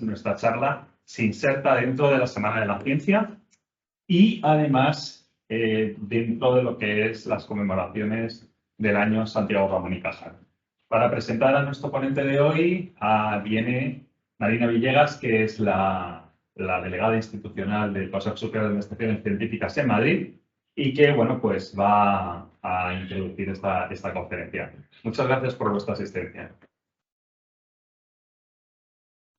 nuestra charla se inserta dentro de la Semana de la Ciencia y además dentro de lo que es las conmemoraciones del año Santiago Ramón y Cajal. Para presentar a nuestro ponente de hoy viene Marina Villegas, que es la delegada institucional del Consejo Superior de Investigaciones Científicas en Madrid y que, bueno, pues va a introducir esta conferencia. Muchas gracias por vuestra asistencia.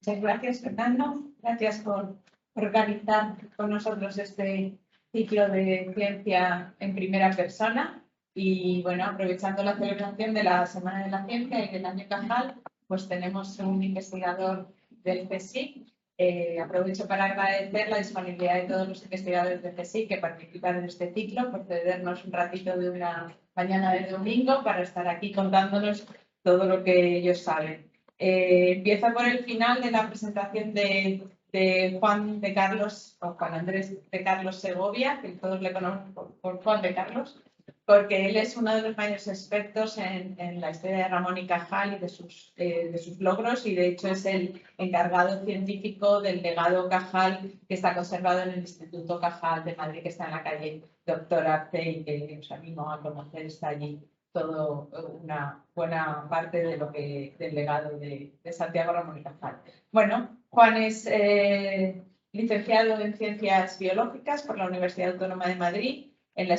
Muchas gracias, Fernando. Gracias por organizar con nosotros este ciclo de ciencia en primera persona. Y bueno, aprovechando la celebración de la Semana de la Ciencia y del año Cajal, pues tenemos un investigador del CSIC. Aprovecho para agradecer la disponibilidad de todos los investigadores del CSIC que participan en este ciclo, por cedernos un ratito de una mañana de domingo para estar aquí contándonos todo lo que ellos saben. Empieza por el final de la presentación de Juan de Carlos, o Juan Andrés de Carlos Segovia, que todos le conocen por Juan de Carlos, porque él es uno de los mayores expertos en la historia de Ramón y Cajal y de sus logros, y de hecho es el encargado científico del legado Cajal que está conservado en el Instituto Cajal de Madrid, que está en la calle Doctor Arce y que os animo a conocer, está allí todo una buena parte de del legado de Santiago Ramón y Cajal. Bueno, Juan es licenciado en Ciencias Biológicas por la Universidad Autónoma de Madrid, en la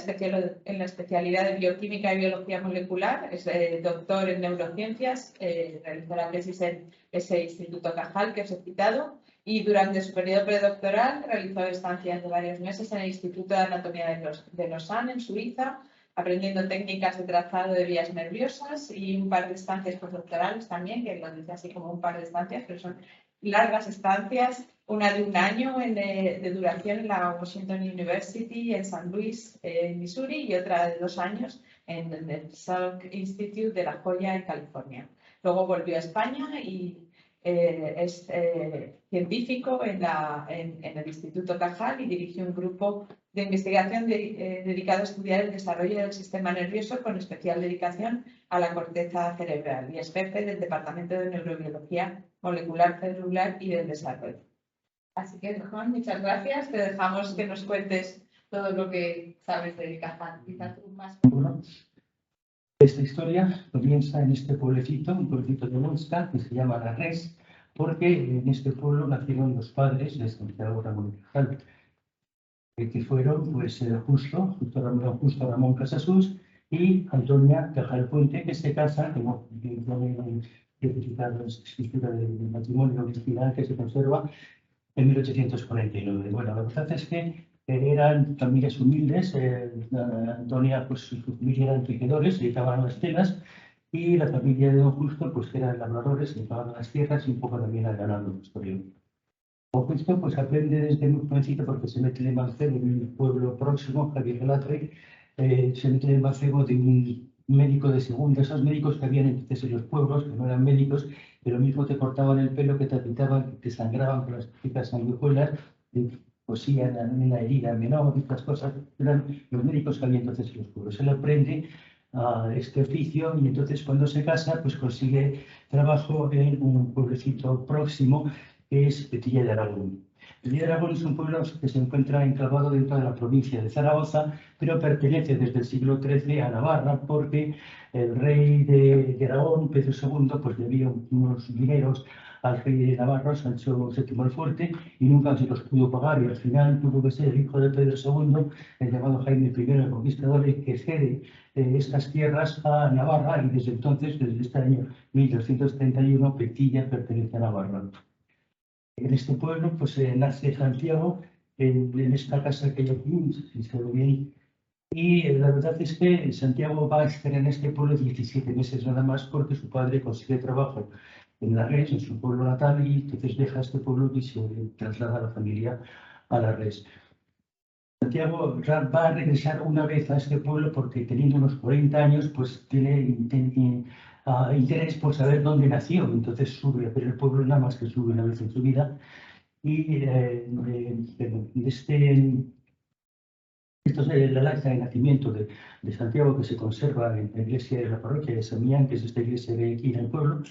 especialidad de Bioquímica y Biología Molecular, es doctor en Neurociencias, realizó la tesis en ese Instituto Cajal que os he citado, y durante su periodo predoctoral realizó estancias de varios meses en el Instituto de Anatomía de Lausanne, en Suiza, aprendiendo técnicas de trazado de vías nerviosas, y un par de estancias postdoctorales también, que lo dice así como un par de estancias, pero son largas estancias, una de un año de duración en la Washington University en San Luis, Missouri, y otra de 2 años en el Salk Institute de La Joya, en California. Luego volvió a España y es científico en el Instituto Cajal y dirigió un grupo de investigación dedicado a estudiar el desarrollo del sistema nervioso, con especial dedicación a la corteza cerebral, y es jefe del Departamento de Neurobiología Molecular, Celular y del Desarrollo. Así que, Juan, muchas gracias. Te dejamos que nos cuentes todo lo que sabes de Cajal. Quizás tú más. Bueno, esta historia comienza en este pueblecito, un pueblecito de Huesca, que se llama La Res, porque en este pueblo nacieron los padres de Santiago Ramón y Cajal, que fueron pues Justo Ramón Casasus y Antonia Cajal Puente, que se casan, como certificado de escritura del matrimonio original que se conserva en 1849. Bueno, la verdad es que eran familias humildes. Antonia, pues su familia eran tejedores, se dedicaban a las telas, y la familia de Don Justo, pues eran labradores, se dedicaban a las tierras y un poco también al ganado pastoreo. Don Justo pues aprende desde muy jovencito, porque se mete de mancebo en un pueblo próximo, Javier Latre, se mete de mancebo de un médico de segunda, esos médicos que habían entonces en los pueblos, que no eran médicos, pero mismo te cortaban el pelo, que te pintaban, que te sangraban con las típicas sanguijuelas, cosían una herida menor, estas cosas, eran los médicos que había entonces en los pueblos. Él aprende este oficio y entonces cuando se casa pues consigue trabajo en un pueblecito próximo que es Petilla de Aragón. Petilla de Aragón es un pueblo que se encuentra enclavado dentro de la provincia de Zaragoza, pero pertenece desde el siglo XIII a Navarra, porque el rey de Aragón, Pedro II, pues debía unos dineros al rey de Navarra, Sancho VII el Fuerte, y nunca se los pudo pagar, y al final tuvo que ser el hijo de Pedro II, el llamado Jaime I el Conquistador, el que cede estas tierras a Navarra, y desde entonces, desde este año 1231, Petilla pertenece a Navarra. En este pueblo pues nace Santiago, en esta casa que hay aquí, si se ve bien, y la verdad es que Santiago va a estar en este pueblo 17 meses nada más, porque su padre consigue trabajo en La Res, en su pueblo natal, y entonces deja este pueblo y se traslada a la familia a La Res. Santiago va a regresar una vez a este pueblo porque, teniendo unos 40 años, pues tiene interés por saber dónde nació. Entonces sube a ver el pueblo, nada más que sube una vez en su vida. Y esto es el acta de nacimiento de Santiago, que se conserva en la iglesia de la parroquia de San Millán, que es esta iglesia de aquí en el pueblo.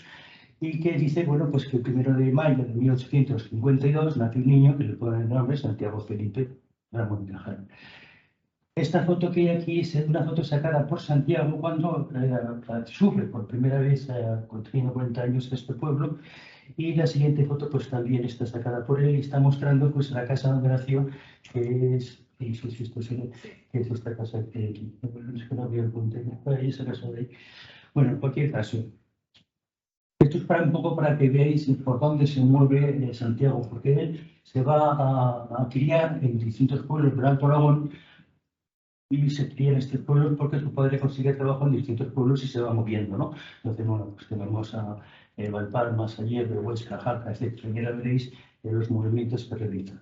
y que dice, bueno, pues que el 1 de mayo de 1852 nació un niño que le pone el nombre Santiago Felipe Ramón y Cajal. Esta foto que hay aquí es una foto sacada por Santiago cuando sube por primera vez con 40 años este pueblo, y la siguiente foto pues también está sacada por él y está mostrando pues la casa donde nació, que es, no sé si esto se ve, que es esta casa que hay aquí. Es que no veo el punto, ahí esa casa de ahí. Bueno, en cualquier caso, esto es para un poco para que veáis por dónde se mueve Santiago, porque él se va a criar en distintos pueblos del Alto Aragón y se cría en estos pueblos porque su padre consigue trabajo en distintos pueblos y se va moviendo, ¿no? Entonces, bueno, pues tenemos a Valpalmas, a Hierro, Huesca, Jaca, etc. Y ahora veréis los movimientos que realiza.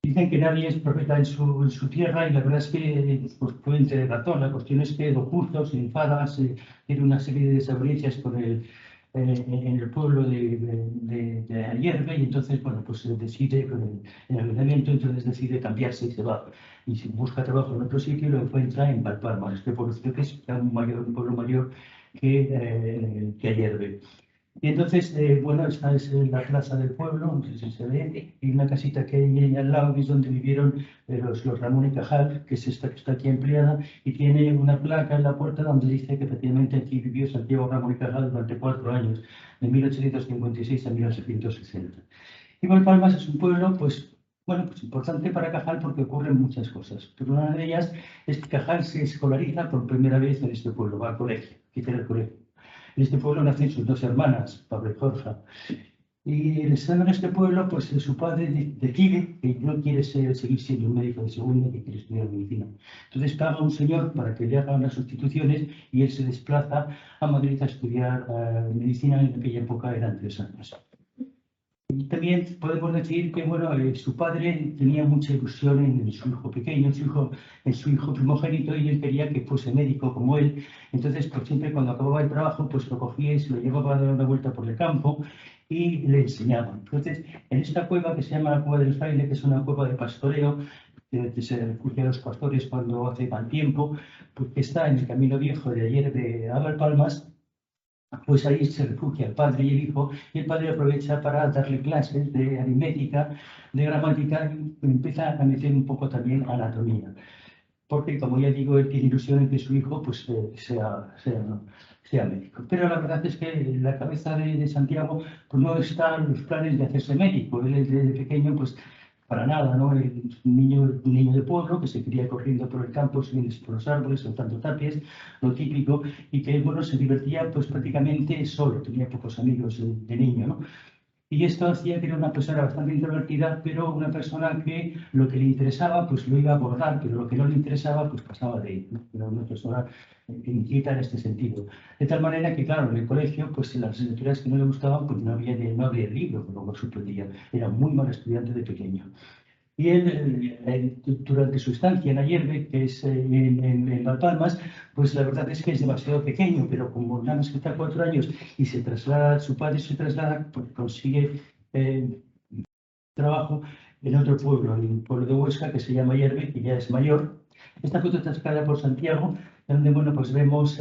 Dicen que nadie es profeta en su tierra y la verdad es que pues, pueden tener razón. La cuestión es que lo justo se enfada, tiene una serie de desavenencias en el pueblo de Ayerbe y entonces, bueno, pues decide con el ayuntamiento, entonces decide cambiarse y se va. Y si busca trabajo en otro sitio lo encuentra en Valpalmas, este pueblo que es un pueblo mayor que Ayerbe. Y entonces, bueno, esta es la plaza del pueblo, no sé si se ve, y una casita que hay ahí al lado, que es donde vivieron los Ramón y Cajal, que es esta que está aquí empleada, y tiene una placa en la puerta donde dice que efectivamente aquí vivió Santiago Ramón y Cajal durante 4 años, de 1856 a 1860. Y Valpalmas es un pueblo, pues, bueno, pues importante para Cajal porque ocurren muchas cosas. Pero una de ellas es que Cajal se escolariza por primera vez en este pueblo, va al colegio, quita el colegio. En este pueblo nacen sus 2 hermanas, Pablo y Jorge. Y estando en este pueblo, pues su padre decide que no quiere seguir siendo un médico de segunda, que quiere estudiar medicina. Entonces paga a un señor para que le haga unas sustituciones y él se desplaza a Madrid a estudiar medicina. En aquella época eran 3 años. Y también podemos decir que bueno, su padre tenía mucha ilusión en su hijo pequeño, en su hijo primogénito, y él quería que fuese médico como él. Entonces, pues siempre cuando acababa el trabajo, pues lo cogía y se lo llevaba a dar una vuelta por el campo y le enseñaba. Entonces, en esta cueva que se llama la Cueva del Fraile, que es una cueva de pastoreo, que se refugia a los pastores cuando hace mal tiempo, porque está en el camino viejo de ayer de Valpalmas. Pues ahí se refugia el padre y el hijo, y el padre aprovecha para darle clases de aritmética, de gramática, y empieza a meter un poco también anatomía. Porque, como ya digo, él tiene ilusión en que su hijo pues, sea médico. Pero la verdad es que en la cabeza de Santiago pues, no están los planes de hacerse médico. Él desde pequeño, pues para nada, ¿no? Es un niño de pueblo que se cría corriendo por el campo, subiendo por los árboles, soltando tapias, lo típico, y que bueno, se divertía pues prácticamente solo, tenía pocos amigos de niño, ¿no? Y esto hacía que era una persona bastante introvertida, pero una persona que lo que le interesaba, pues lo iba a abordar, pero lo que no le interesaba, pues pasaba de él, ¿no? Era una persona inquieta en este sentido. De tal manera que, claro, en el colegio, pues en las lecturas que no le gustaban, pues no había libro, como lo sorprendía. Era muy mal estudiante de pequeño. Y él, durante su estancia en Ayerbe, que es en Valpalmas, pues la verdad es que es demasiado pequeño, pero como nada más que está 4 años y se traslada, su padre se traslada, pues consigue trabajo en otro pueblo, en un pueblo de Huesca que se llama Ayerbe, que ya es mayor. Esta foto está sacada por Santiago, donde bueno, pues vemos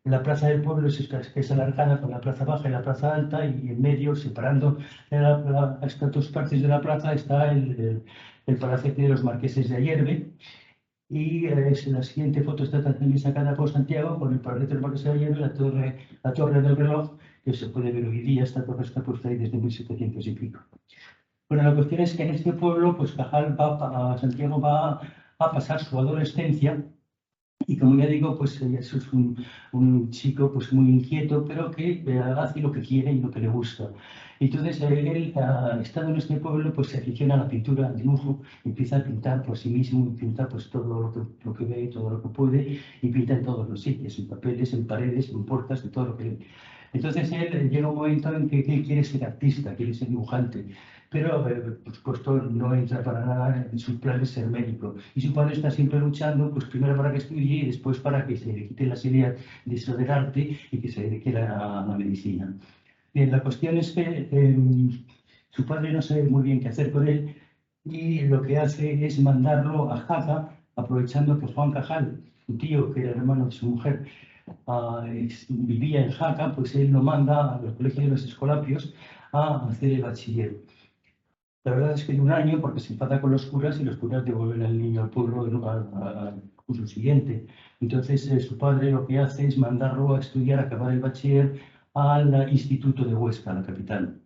la plaza del pueblo, que es alargada con la plaza baja y la plaza alta, y en medio, separando estas 2 partes de la plaza, está el palacete de los marqueses de Ayerbe. Y la siguiente foto está también sacada por Santiago con el palacete de los marqueses de Ayerbe, la torre del reloj, que se puede ver hoy día. Esta torre está puesta ahí desde 1700 y pico. Bueno, la cuestión es que en este pueblo, pues Santiago va a pasar su adolescencia. Y como ya digo, pues es un chico pues muy inquieto, pero que hace lo que quiere y lo que le gusta. Entonces él, estando en este pueblo, pues se aficiona a la pintura, al dibujo, empieza a pintar por sí mismo, y pinta pues todo lo que ve, todo lo que puede, y pinta en todos los sitios, en papeles, en paredes, en puertas, en todo lo que ve. Entonces él llega un momento en que él quiere ser artista, quiere ser dibujante, pero por supuesto no entra para nada en sus planes ser médico. Y su padre está siempre luchando, pues primero para que estudie y después para que se le quite las ideas de eso del arte y que se dedique a la medicina. Bien, la cuestión es que su padre no sabe muy bien qué hacer con él, y lo que hace es mandarlo a Jaca, aprovechando que Juan Cajal, su tío, que era hermano de su mujer, vivía en Jaca, pues él lo manda al Colegio de los Escolapios a hacer el bachiller. La verdad es que en un año, porque se enfada con los curas y los curas devuelven al niño al pueblo al curso siguiente. Entonces su padre lo que hace es mandarlo a estudiar, a acabar el bachiller al Instituto de Huesca, la capital.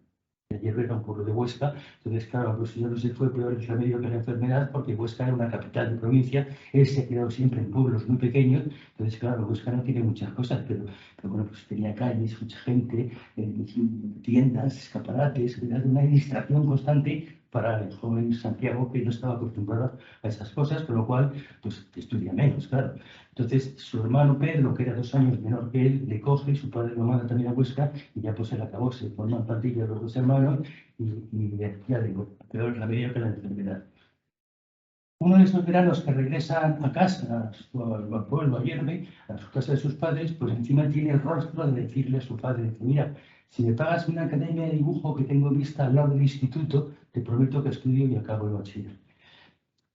Ayer era un pueblo de Huesca, entonces claro, pues ya no se fue peor el remedio que la enfermedad, porque Huesca era una capital de provincia, él se ha quedado siempre en pueblos muy pequeños, entonces claro, Huesca no tiene muchas cosas, pero bueno, pues tenía calles, mucha gente, tiendas, escaparates, era una distracción constante para el joven Santiago, que no estaba acostumbrado a esas cosas, con lo cual, pues estudia menos, claro. Entonces, su hermano Pedro, que era 2 años menor que él, le coge y su padre lo manda también a Huesca y ya pues él acabó, se forman pandillas los 2 hermanos y ya digo, peor la medida que la enfermedad. Uno de esos veranos que regresan a casa, al pueblo, a Hierve, a su casa de sus padres, pues encima tiene el rostro de decirle a su padre, dice, mira, si me pagas una academia de dibujo que tengo vista al lado del instituto, te prometo que estudio y acabo el bachiller.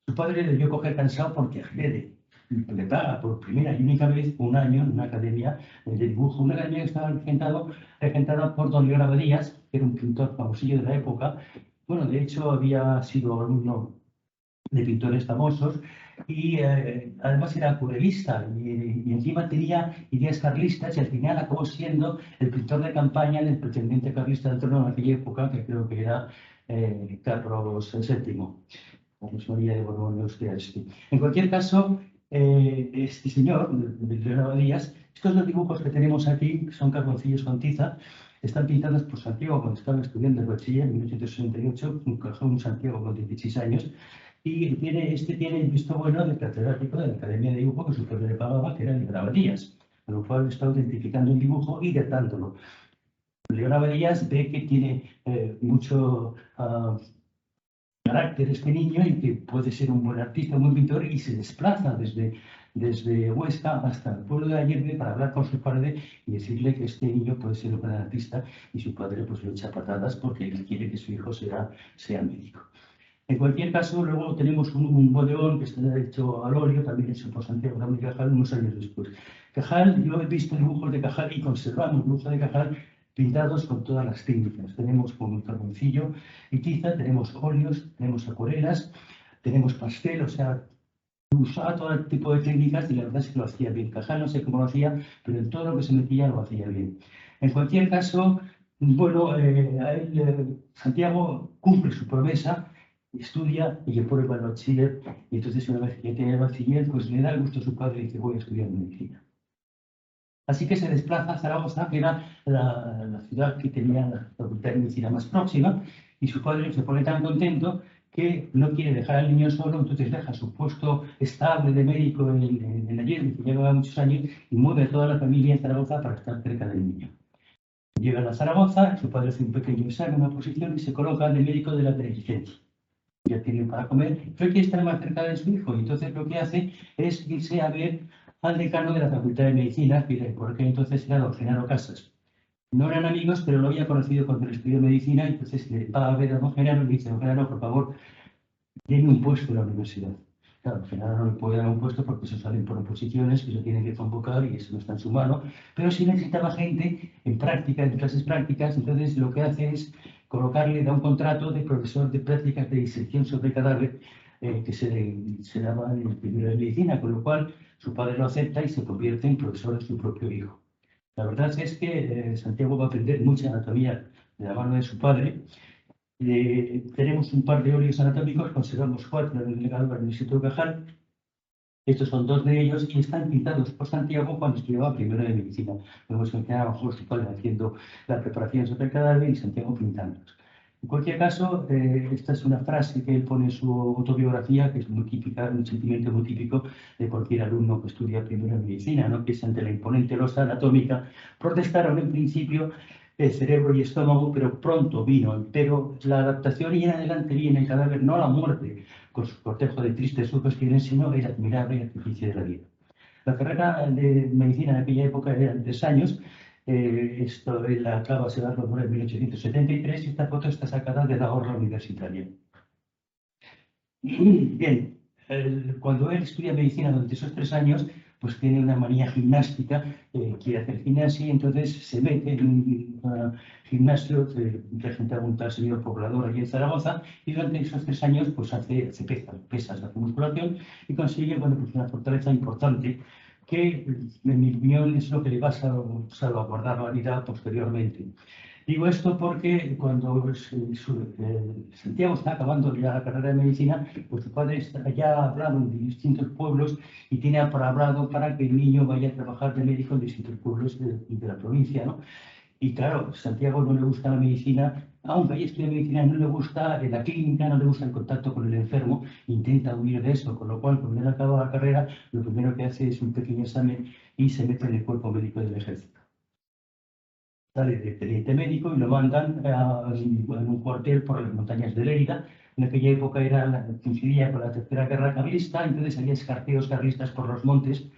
Su padre le dio coger cansado porque accede, le paga por primera y única vez 1 año en una academia de dibujo, una academia que estaba regentada por don León Abadías, que era un pintor famosillo de la época. Bueno, de hecho había sido alumno de pintores famosos y además era acuarelista y encima tenía ideas carlistas y al final acabó siendo el pintor de campaña del pretendiente carlista del trono en aquella época, que creo que era Carlos VII. Carlos María de Borbón Austria. En cualquier caso, este señor, de León Abadías, estos 2 dibujos que tenemos aquí, que son carboncillos con tiza, están pintados por Santiago cuando estaba estudiando el bachiller en 1868, un Santiago con 16 años, y tiene el visto bueno del catedrático de la Academia de Dibujo que su padre le pagaba, que era León Abadías, con lo cual está autentificando el dibujo y datándolo. León Abadías ve que tiene mucho carácter este niño y que puede ser un buen artista, un buen pintor, y se desplaza desde Huesca hasta el pueblo de Ayerbe para hablar con su padre y decirle que este niño puede ser un buen artista, y su padre pues lo echa patadas porque él quiere que su hijo sea médico. En cualquier caso, luego tenemos un bodeón que está hecho al óleo, también hecho por Santiago Ramón y Cajal unos años después. Cajal, yo he visto dibujos de Cajal y conservamos dibujos de Cajal pintados con todas las técnicas. Tenemos con carboncillo y tiza, tenemos óleos, tenemos acuarelas, tenemos pastel, o sea, usaba todo tipo de técnicas y la verdad es que lo hacía bien. Cajal no sé cómo lo hacía, pero en todo lo que se metía lo hacía bien. En cualquier caso, bueno, Santiago cumple su promesa, estudia y le pone el bachiller, y entonces una vez que tiene el bachiller, pues le da el gusto a su padre y dice, voy a estudiar medicina. Así que se desplaza a Zaragoza, que era la ciudad que tenía la facultad de medicina más próxima, y su padre se pone tan contento que no quiere dejar al niño solo, entonces deja su puesto estable de médico en Allende, que lleva muchos años, y mueve a toda la familia en Zaragoza para estar cerca del niño. Llega a Zaragoza, su padre hace un pequeño examen, una oposición, y se coloca de médico de la beneficencia. Ya tiene para comer, pero quiere estar más cerca de su hijo, y entonces lo que hace es irse a ver al decano de la Facultad de Medicina, que por aquel entonces era don Genaro Casas. No eran amigos, pero lo había conocido cuando estudió medicina, entonces le va a ver a don Genaro y le dice, don Genaro, por favor, tiene un puesto en la universidad. Claro, Genaro no le puede dar un puesto porque eso salen por oposiciones, que se tienen que convocar y eso no está en su mano, pero sí necesitaba gente en práctica, en clases prácticas, entonces lo que hace es colocarle, da un contrato de profesor de prácticas de disección sobre cadáver que se daba en el primero de medicina, con lo cual su padre lo acepta y se convierte en profesor de su propio hijo. La verdad es que Santiago va a aprender mucha anatomía de la mano de su padre. Tenemos un par de óleos anatómicos, conservamos 4 en el legado del Instituto Cajal. Estos son 2 de ellos y están pintados por Santiago cuando estudiaba primero de medicina. Vemos que quedaba bajo su padre haciendo la preparación sobre el cadáver y Santiago pintándolos. En cualquier caso, esta es una frase que él pone en su autobiografía, que es muy típica, un sentimiento muy típico de cualquier alumno que estudia primero en medicina, ¿no? Que es ante la imponente losa anatómica, protestaron en principio el cerebro y estómago, pero pronto vino. Pero la adaptación y en adelante viene el cadáver, no la muerte, con su cortejo de tristes ojos que vienen, sino el admirable artificio de la vida. La carrera de medicina en aquella época era de 3 años. Esto la acaba se va a rodar en 1873 y esta foto está sacada de la gorra universitaria. Bien, cuando él estudia medicina durante esos 3 años, pues tiene una manía gimnástica, quiere hacer gimnasia y entonces se mete en un gimnasio regentaba un tal señor poblador allí en Zaragoza y durante esos 3 años pues hace pesas, hace musculación y consigue bueno, pues una fortaleza importante que en mi opinión es lo que le va a salvaguardar la vida posteriormente. Digo esto porque cuando Santiago está acabando ya la carrera de medicina, pues su padre ya ha hablado en distintos pueblos y tiene hablado para que el niño vaya a trabajar de médico en distintos pueblos de la provincia, ¿no? Y claro, Santiago no le gusta la medicina, aunque haya estudiado medicina, no le gusta la clínica, no le gusta el contacto con el enfermo, intenta huir de eso, con lo cual cuando él acaba la carrera, lo primero que hace es un pequeño examen y se mete en el cuerpo médico del ejército. Sale de teniente médico y lo mandan en un cuartel por las montañas de Lérida. En aquella época coincidía con la Tercera Guerra Carlista, entonces había escarceos carlistas por los montes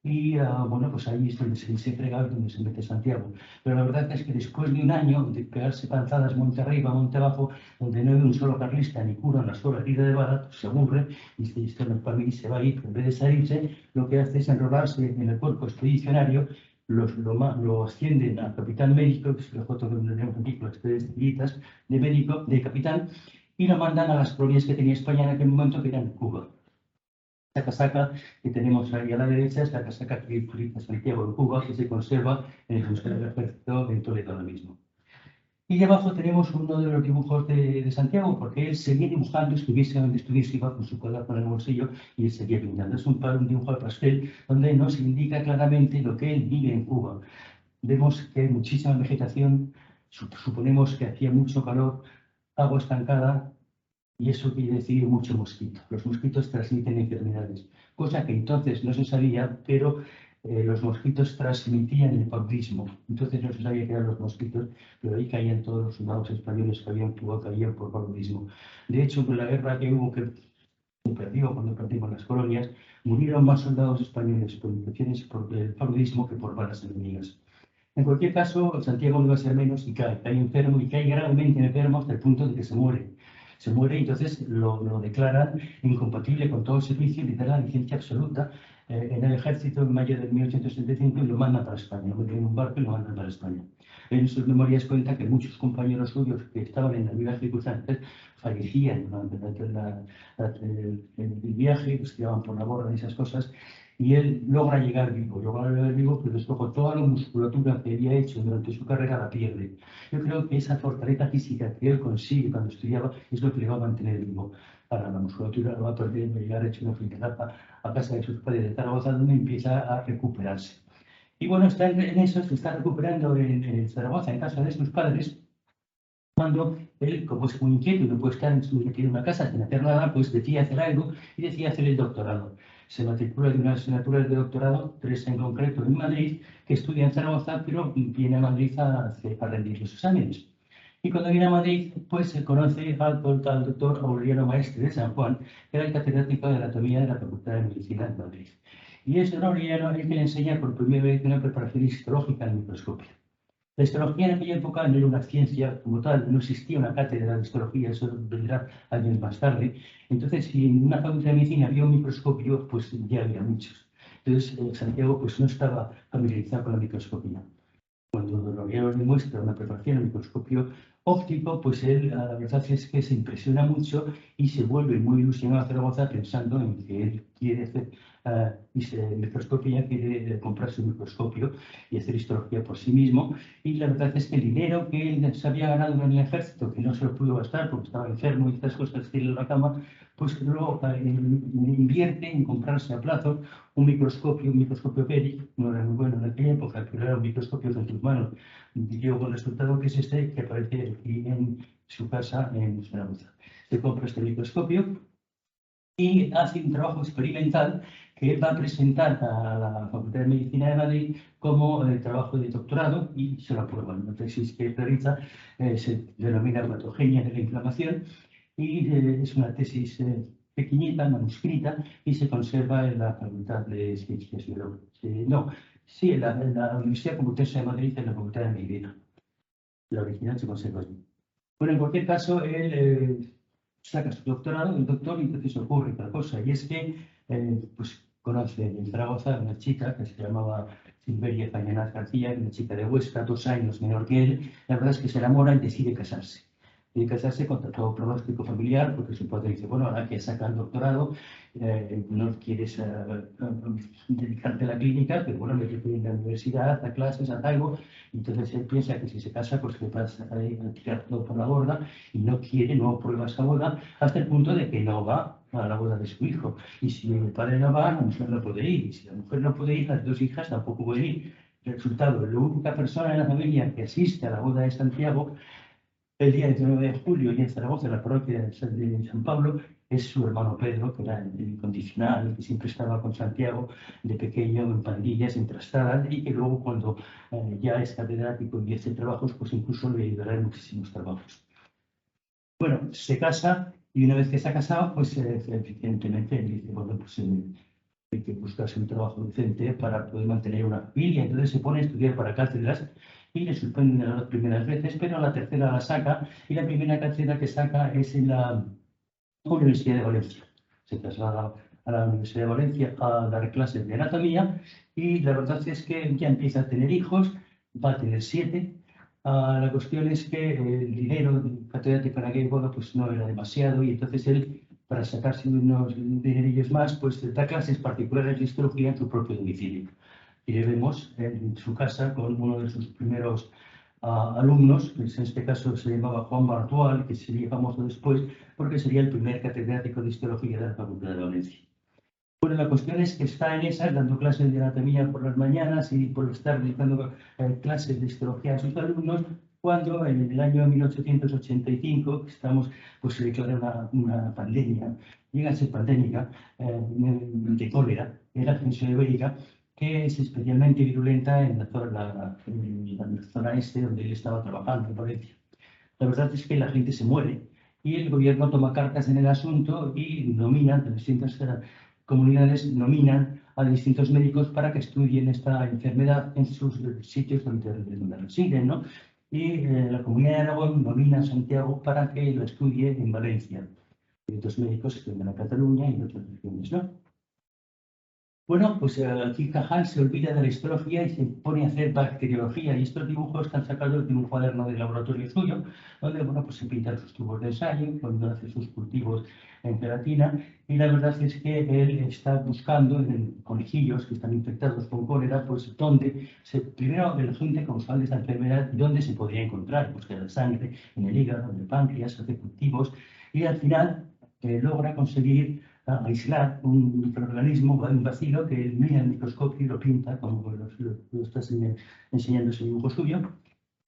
y bueno, pues ahí es donde se frega, donde se mete Santiago. Pero la verdad es que después de un año de pegarse panzadas monte arriba, monte abajo, donde no hay un solo carlista ni cura una sola herida de bala, pues se aburre y dice, esto no es para mí, se va a ir. En vez de salirse, lo que hace es enrolarse en el cuerpo expedicionario, lo ascienden a capitán médico, que es la foto que tenemos aquí, con las 3 estrellitas de médico, de capitán, y lo mandan a las colonias que tenía España en aquel momento, que eran Cuba. La casaca que tenemos ahí a la derecha es la casaca que utiliza Santiago de Cuba, que se conserva en el Museo del Ejército en Toledo ahora mismo. Y abajo tenemos uno de los dibujos de Santiago, porque él seguía dibujando, estuviese donde estuviese, iba con su cuaderno en el bolsillo y él seguía pintando. Es un dibujo al pastel donde nos indica claramente lo que él vive en Cuba. Vemos que hay muchísima vegetación, suponemos que hacía mucho calor, agua estancada, y eso quiere decir mucho mosquito. Los mosquitos transmiten enfermedades, cosa que entonces no se sabía, pero los mosquitos transmitían el paludismo. Entonces no se sabía que eran los mosquitos, pero ahí caían todos los soldados españoles que habían caían por paludismo. De hecho, con la guerra que hubo, que cuando perdimos las colonias, murieron más soldados españoles por infecciones por el paludismo que por balas enemigas. En cualquier caso, Santiago no va a ser menos y cae enfermo y cae gravemente enfermo hasta el punto de que se muere. Se muere y entonces lo declaran incompatible con todo el servicio y le dan la licencia absoluta en el ejército en mayo de 1875 y lo mandan para España. Lo meten en un barco y lo mandan para España. En sus memorias cuenta que muchos compañeros suyos que estaban en las mismas circunstancias fallecían durante el viaje, pues tiraban por la borda y esas cosas. Y él logra llegar vivo, pero después toda la musculatura que había hecho durante su carrera la pierde. Yo creo que esa fortaleza física que él consigue cuando estudiaba es lo que le va a mantener vivo. Para la musculatura lo va a perder, va a llegar hecho una fritada a casa de sus padres de Zaragoza, donde empieza a recuperarse. Y bueno, está en eso, se está recuperando en Zaragoza, en casa de sus padres, cuando él, como es muy inquieto y no puede estar en una casa sin hacer nada, pues decía hacer algo y decía hacer el doctorado. Se matricula de unas asignaturas de doctorado, 3 en concreto en Madrid, que estudia en Zaragoza, pero viene a Madrid a rendir los exámenes. Y cuando viene a Madrid, pues se conoce al doctor Aureliano Maestre de San Juan, que era el catedrático de anatomía de la Facultad de Medicina de Madrid. Y es don Aureliano el que le enseña por primera vez una preparación histológica en microscopio. La histología en aquella época no era una ciencia como tal, no existía una cátedra de histología, eso vendrá años más tarde. Entonces, si en una facultad de medicina había un microscopio, pues ya había muchos. Entonces, Santiago pues, no estaba familiarizado con la microscopía. Cuando Aureliano le muestra una preparación en microscopio óptico, pues él la verdad es que se impresiona mucho y se vuelve muy ilusionado a Zaragoza pensando en que él quiere hacer microscopía, quiere comprarse un microscopio y hacer histología por sí mismo. Y la verdad es que el dinero que él se había ganado en el ejército, que no se lo pudo gastar porque estaba enfermo y estas cosas que en la cama, pues lo invierte en comprarse a plazo un microscopio Peri, no era muy bueno en aquella época, pero era un microscopio con sus manos. Dio con el resultado que es este, que aparece aquí en su casa en Zaragoza. Se compra este microscopio y hace un trabajo experimental que va a presentar a la Facultad de Medicina de Madrid como trabajo de doctorado y se lo aprueban. La tesis que realiza se denomina patogenia de la inflamación y es una tesis pequeñita, manuscrita, y se conserva en la Facultad de Ciencias Biológicas. En la Universidad Complutense de Madrid, en la Facultad de Medicina. La original se conserva allí. Bueno, en cualquier caso, él saca su doctorado, el doctor, y entonces ocurre otra cosa, y es que pues, conoce en Zaragoza a una chica que se llamaba Silveria Fañanaz García, una chica de Huesca, 2 años menor que él. La verdad es que se enamora y decide casarse. Decide casarse contra todo pronóstico familiar, porque su padre dice, bueno, ahora que saca el doctorado, no quieres dedicarte a la clínica, pero bueno, me quiero ir a la universidad, a clases, a algo. Entonces él piensa que si se casa, pues le pasa a tirar todo por la borda, y no quiere, no aprueba esa boda, hasta el punto de que no va a la boda de su hijo. Y si el padre no va, la mujer no puede ir. Y si la mujer no puede ir, las 2 hijas tampoco pueden ir. El resultado, la única persona en la familia que asiste a la boda de Santiago el día 19 de julio, y en Zaragoza, en la parroquia de San Pablo, es su hermano Pedro, que era el incondicional, que siempre estaba con Santiago de pequeño en pandillas, en trastadas, y que luego cuando ya es catedrático y hace trabajos, pues incluso le ayudará en muchísimos trabajos. Bueno, se casa, y una vez que se ha casado, pues evidentemente él dice, bueno, pues hay que buscarse un trabajo decente para poder mantener una familia. Entonces se pone a estudiar para cátedras y le suspenden las 2 primeras veces, pero a la tercera la saca, y la primera cátedra que saca es en la Universidad de Valencia. Se traslada a la Universidad de Valencia a dar clases de anatomía, y la verdad es que ya empieza a tener hijos, va a tener 7. La cuestión es que el dinero catedrático en aquella época pues no era demasiado, y entonces él, para sacarse unos dinerillos más, pues da clases particulares de histología en su propio domicilio. Y le vemos en su casa con uno de sus primeros alumnos, que en este caso se llamaba Juan Bartual, que sería famoso después porque sería el primer catedrático de histología de la Facultad de Valencia. Bueno, la cuestión es que está en esas, dando clases de anatomía por las mañanas y por estar dando clases de histología a sus alumnos, cuando en el año 1885, estamos, pues se declara una pandemia, llega a ser pandémica, de cólera, en la península ibérica, que es especialmente virulenta en la zona este donde él estaba trabajando, en Valencia. La verdad es que la gente se muere, y el gobierno toma cartas en el asunto y nomina, de distintas comunidades nominan a distintos médicos para que estudien esta enfermedad en sus sitios donde residen, ¿no? Y la Comunidad de Aragón nomina a Santiago para que lo estudie en Valencia. Y otros médicos estudian en Cataluña y en otras regiones, ¿no? Bueno, pues aquí Cajal se olvida de la histología y se pone a hacer bacteriología, y estos dibujos están sacados de un cuaderno de laboratorio suyo, donde bueno, pues se pintan sus tubos de ensayo, cuando hace sus cultivos en queratina, y la verdad es que él está buscando en conejillos que están infectados con cólera, pues primero el agente causal de esta enfermedad, dónde se podría encontrar, pues que la sangre, en el hígado, en el páncreas, hace cultivos, y al final logra conseguir aislar un microorganismo, un bacilo, que él mira en el microscopio y lo pinta, como lo estás enseñando ese dibujo suyo.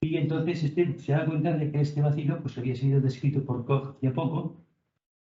Y entonces se da cuenta de que este bacilo pues, había sido descrito por Koch hace poco.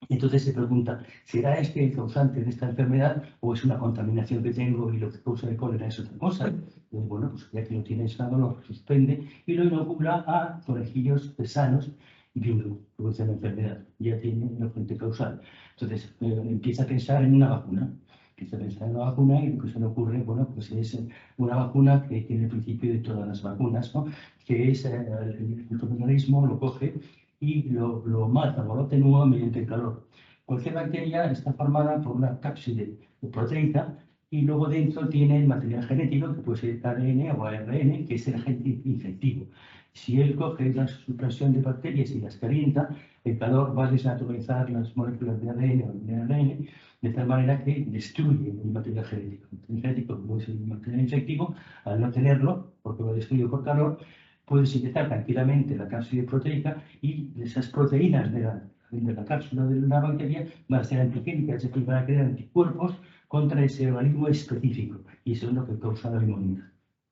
Entonces se pregunta, ¿será este el causante de esta enfermedad o es una contaminación que tengo y lo que causa el cólera es otra cosa? Entonces, bueno, pues ya que lo tiene aislado, lo suspende y lo inocula a conejillos sanos, y bingo, produce la enfermedad. Ya tiene la fuente causal. Entonces empieza a pensar en una vacuna. Empieza a pensar en una vacuna, y lo que se le ocurre, bueno, pues es una vacuna que tiene el principio de todas las vacunas, ¿no? Que es el organismo lo coge y lo mata o lo atenúa mediante el calor. Cualquier bacteria está formada por una cápside proteica, y luego dentro tiene el material genético, que puede ser ADN o ARN, que es el agente infectivo. Si él coge la supresión de bacterias y las calienta, el calor va a desnaturalizar las moléculas de ADN o de ARN, de tal manera que destruye el material genético. El material genético, como es el material infectivo, al no tenerlo, porque lo destruye por calor, puede sintetizar tranquilamente la cápside proteica, y esas proteínas de la cápsula de una bacteria van a ser antigénicas, es decir, van a crear anticuerpos contra ese organismo específico, y eso es lo que causa la inmunidad.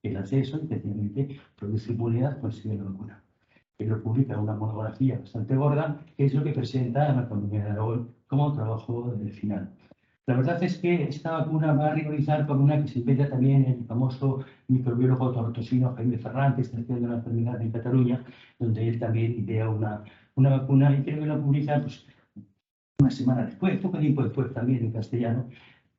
El acceso, especialmente, produce inmunidad, consigue la vacuna. Él lo publica en una monografía bastante gorda, que es lo que presenta a la Comunidad de Aragón como trabajo final. La verdad es que esta vacuna va a rivalizar con una que se inventa también el famoso microbiólogo tortosino Jaime Ferran, que está haciendo una enfermedad en Cataluña, donde él también idea una vacuna, y creo que la publica pues, una semana después, poco tiempo después también en castellano,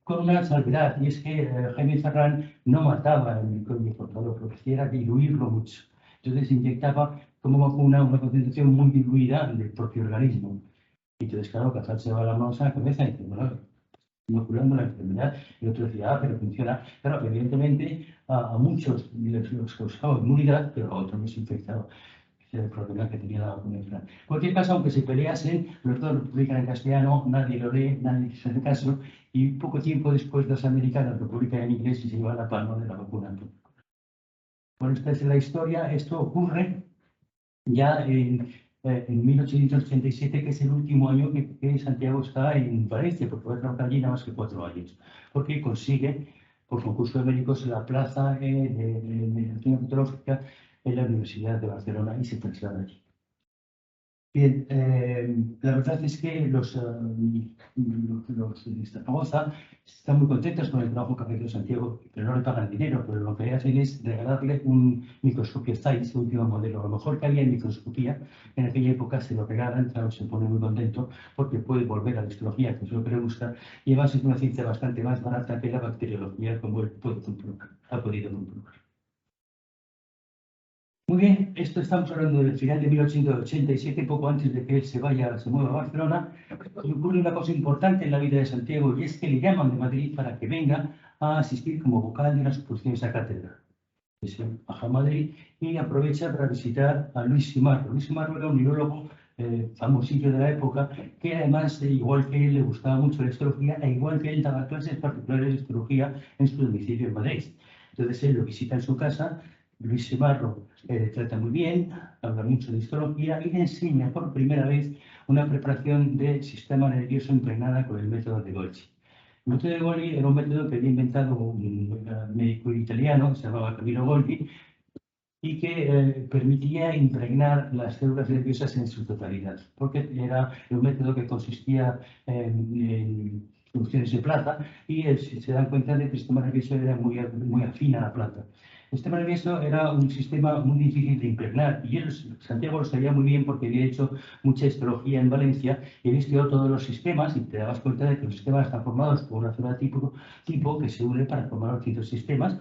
con una salvedad, y es que Jaime Ferran no mataba el microbio portador, lo que hacía era diluirlo mucho. Entonces inyectaba como vacuna una concentración muy diluida del propio organismo. Y entonces, claro, Cajal se lleva las manos a la cabeza y dice, bueno, inoculando la enfermedad. Y el otro decía, pero funciona. Claro, evidentemente a muchos los causaba inmunidad, pero a otros los infectaba. Ese era el problema que tenía la vacuna. En cualquier caso, aunque se peleasen, los dos lo publican en castellano, nadie lo lee, nadie se hace caso, y poco tiempo después los americanos lo publican en inglés y se llevan la palma de la vacuna. Bueno, esta es la historia. Esto ocurre ya en 1887, que es el último año que Santiago está en Valencia, porque va a trabajar allí nada más que 4 años, porque consigue, por concurso de médicos, la plaza de medicina patológica en la Universidad de Barcelona y se traslada allí. Bien, la verdad es que los de Zaragoza están muy contentos con el trabajo que ha hecho Santiago, pero no le pagan dinero, pero lo que hacen es regalarle un microscopio Zeiss, el último modelo, lo mejor que había en microscopía. En aquella época se lo regalan, claro, se pone muy contento porque puede volver a la histología, que es lo que le gusta, y además es una ciencia bastante más barata que la bacteriología, como él ha podido comprobar. Muy bien, esto estamos hablando del final de 1887, poco antes de que él se mueva a Barcelona, y ocurre una cosa importante en la vida de Santiago, y es que le llaman de Madrid para que venga a asistir como vocal de unas exposiciones a cátedra. Se baja a Madrid y aprovecha para visitar a Luis Simarro. Luis Simarro era un neurólogo famosillo de la época, que además, igual que él, le gustaba mucho la histología, e igual que él daba clases particulares de histología en su domicilio en Madrid. Entonces él lo visita en su casa. Luis Simarro trata muy bien, habla mucho de histología y le enseña por primera vez una preparación del sistema nervioso impregnada con el método de Golgi. El método de Golgi era un método que había inventado un médico italiano que se llamaba Camillo Golgi y que permitía impregnar las células nerviosas en su totalidad, porque era un método que consistía en soluciones de plata y se dan cuenta de que el sistema nervioso era muy afín a la plata. El sistema nervioso era un sistema muy difícil de impregnar y Santiago lo sabía muy bien porque había hecho mucha histología en Valencia y había estudiado todos los sistemas y te dabas cuenta de que los sistemas están formados por una célula tipo que se une para formar los distintos sistemas.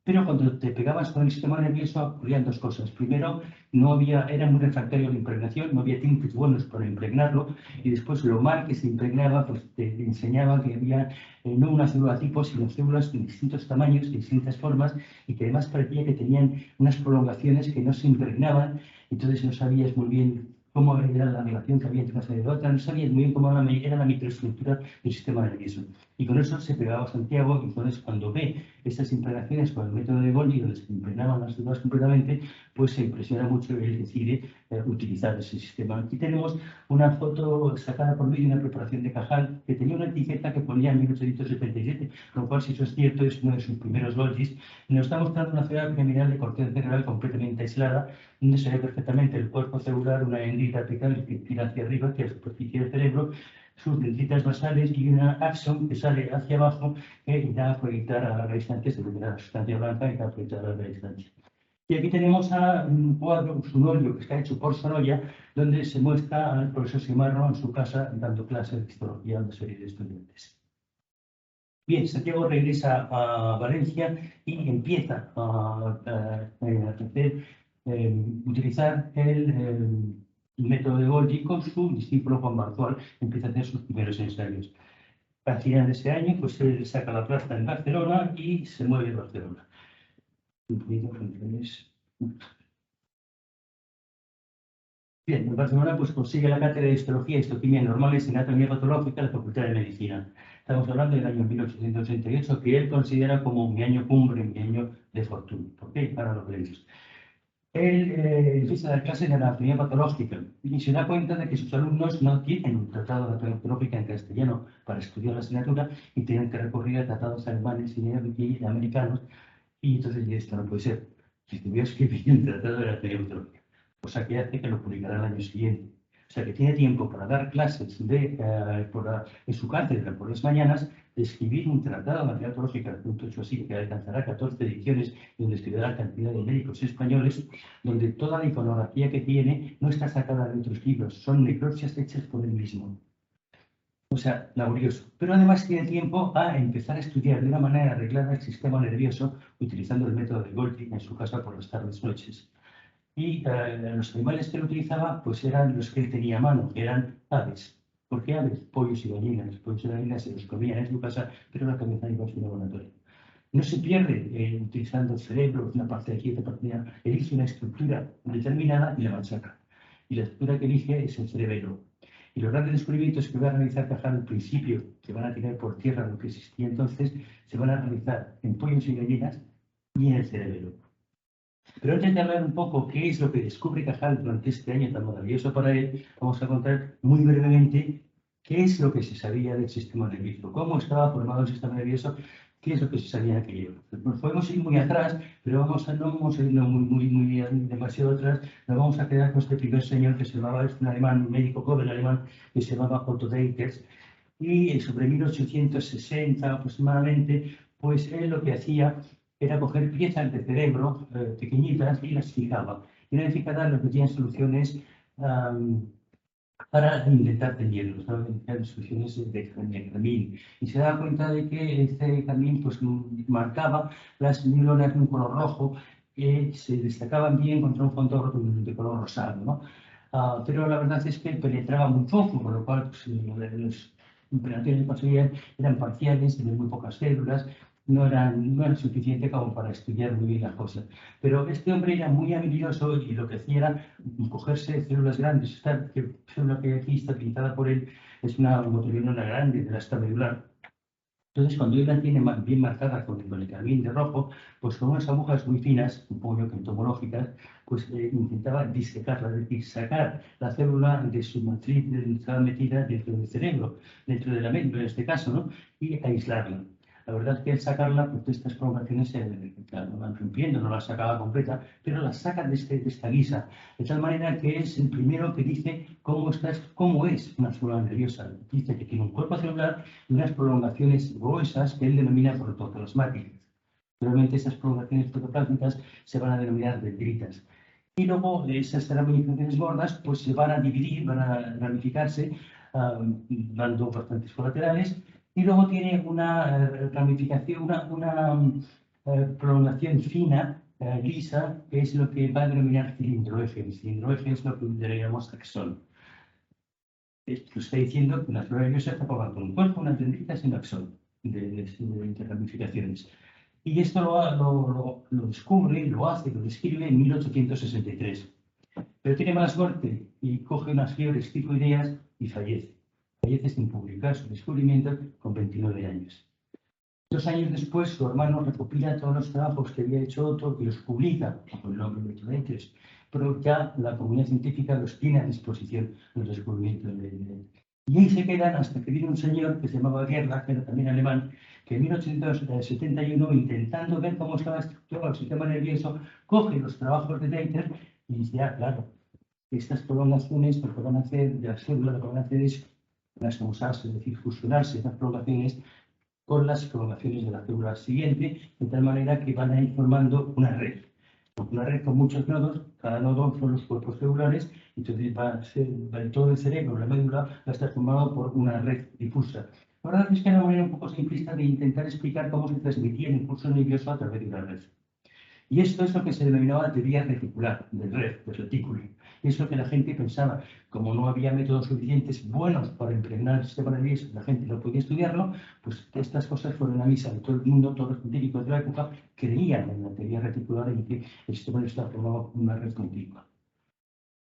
Pero cuando te pegabas con el sistema nervioso ocurrían dos cosas. Primero, era muy refractario a la impregnación, no había tintes buenos para impregnarlo, y después lo mal que se impregnaba, pues te enseñaba que había no una célula tipo, sino células de distintos tamaños, de distintas formas, y que además parecía que tenían unas prolongaciones que no se impregnaban, entonces no sabías muy bien cómo era la relación que había entre una célula y otra, no sabías muy bien cómo era la microestructura del sistema nervioso. Y con eso se pegaba Santiago, y entonces cuando ve estas impregnaciones con el método de Golgi, donde se impregnaban las células completamente, pues se impresiona mucho y él decide utilizar ese sistema. Aquí tenemos una foto sacada por mí de una preparación de Cajal que tenía una etiqueta que ponía en 1877, lo cual, si eso es cierto, es uno de sus primeros Golgis. Nos está mostrando una célula piramidal de corteza cerebral completamente aislada, donde se ve perfectamente el cuerpo celular, una dendrita apical que tira hacia arriba, hacia la superficie del cerebro, sus dendritas basales y una axón que sale hacia abajo que irá a proyectar a larga distancia, se ve la sustancia blanca y irá a proyectar a larga distancia. Y aquí tenemos a un cuadro, un óleo que está hecho por Sorolla, donde se muestra al profesor Simarro en su casa dando clases de histología a una serie de estudiantes. Bien, Santiago regresa a Valencia y empieza a utilizar el método de Golgi con su discípulo Juan Barzual, empieza a hacer sus primeros ensayos. Al final de ese año, pues él saca la plaza en Barcelona y se mueve a Barcelona. Bien, en Barcelona pues consigue la cátedra de histología, histoquímica normales y anatomía patológica en la Facultad de Medicina. Estamos hablando del año 1888, que él considera como mi año cumbre, mi año de fortuna. ¿Por qué? Para los premios. Él empieza a dar clases de anatomía patológica y se da cuenta de que sus alumnos no tienen un tratado de anatomía patológica en castellano para estudiar la asignatura y tienen que recurrir a tratados alemanes y americanos. Y entonces esto no puede ser. Si tuviera escribir un tratado de anatomía patológica, cosa que hace que lo publicará el año siguiente. O sea que tiene tiempo para dar clases en su cátedra por las mañanas, de escribir un tratado de anatomía patológica, punto hecho así, que alcanzará 14 ediciones, donde estudiará cantidad de médicos españoles, donde toda la iconografía que tiene no está sacada de otros libros, son necropsias hechas por él mismo. O sea, laborioso. Pero además tiene tiempo a empezar a estudiar de una manera arreglada el sistema nervioso, utilizando el método de Golgi en su casa por las tardes noches. Y los animales que él utilizaba pues eran los que él tenía a mano, que eran aves. ¿Por qué aves? Pollos y gallinas. Pollos y gallinas se los comían en su casa, pero la cabeza iba a su laboratorio. No se pierde utilizando el cerebro, una parte de aquí, otra parte de allá. Elige una estructura determinada y la machaca. Y la estructura que elige es el cerebelo. Y los grandes descubrimientos que va a realizar Cajal al principio, que van a tirar por tierra lo que existía entonces, se van a realizar en pollos y gallinas y en el cerebelo. Pero antes de hablar un poco qué es lo que descubre Cajal durante este año tan maravilloso para él, vamos a contar muy brevemente qué es lo que se sabía del sistema nervioso, cómo estaba formado el sistema nervioso, qué es lo que se sabía en aquello. Nos podemos ir muy atrás, pero no vamos a ir muy demasiado atrás. Nos vamos a quedar con este primer señor que se llamaba, es un alemán, un médico joven alemán, que se llamaba Otto Deiters, y sobre 1860 aproximadamente, pues él lo que hacía era coger piezas de cerebro pequeñitas y las fijaba. Y una vez fijadas les metían soluciones para intentar tenerlos, ¿no? Soluciones de Jamín. Y se daba cuenta de que este Jamín pues, marcaba las neuronas de un color rojo que se destacaban bien contra un fondo de color rosado, ¿no? Pero la verdad es que penetraba muy poco, con lo cual pues, los penetraciones que conseguían eran parciales, de muy pocas células, no eran suficientes como para estudiar muy bien las cosas. Pero este hombre era muy habilidoso y lo que hacía era cogerse células grandes. Esta célula que aquí está pintada por él es una motoneurona grande de la esta medular. Entonces, cuando él la tiene bien marcada con el carmín de rojo, pues con unas agujas muy finas, un poco entomológicas, pues intentaba disecarla, es decir, sacar la célula de su matriz donde estaba metida dentro del cerebro, dentro de la médula en este caso, ¿no? Y aislarla. La verdad es que al sacarla, pues estas prolongaciones se van rompiendo, no la sacaba completa, pero la saca de esta guisa, de tal manera que es el primero que dice cómo es una célula nerviosa. Dice que tiene un cuerpo celular y unas prolongaciones gruesas que él denomina protoplasmáticas. Realmente esas prolongaciones protoplásmicas se van a denominar dendritas. Y luego esas ramificaciones gordas pues se van a dividir, van a ramificarse, dando bastantes colaterales. Y luego tiene una ramificación, una prolongación fina, lisa, que es lo que va a denominar cilindroeje. El cilindroeje es lo que denominamos axón. Esto está diciendo que una célula nerviosa está formada por un cuerpo, unas dendritas y un axón de ramificaciones. Y esto lo descubre, lo hace, lo describe en 1863. Pero tiene mala suerte y coge unas fiebres tifoideas y fallece. Fallece sin publicar su descubrimiento con 29 años. 2 años después, su hermano recopila todos los trabajos que había hecho Otto y los publica con el nombre de Deiters, pero ya la comunidad científica los tiene a disposición, los descubrimientos de él. Y ahí se quedan hasta que viene un señor que se llamaba Gerlach, que era también alemán, que en 1871, intentando ver cómo estaba estructurado el sistema nervioso, coge los trabajos de Deiters y dice, claro, estas prolongaciones lo que van a hacer de las células, lo que van a hacer es transmusarse, es decir, fusionarse estas prolongaciones con las prolongaciones de la célula siguiente, de tal manera que van a ir formando una red con muchos nodos, cada nodo son los cuerpos celulares, entonces todo el cerebro, la médula, va a estar formado por una red difusa. La verdad es que es una manera un poco simplista de intentar explicar cómo se transmitía el impulso nervioso a través de una red. Y esto es lo que se denominaba teoría reticular, del retículo. Y es lo que la gente pensaba. Como no había métodos suficientes buenos para impregnar el sistema nervioso, la gente no podía estudiarlo, pues estas cosas fueron a misa de todo el mundo, todos los científicos de la época creían en la teoría reticular en que el sistema nervioso estaba formado por una red continua.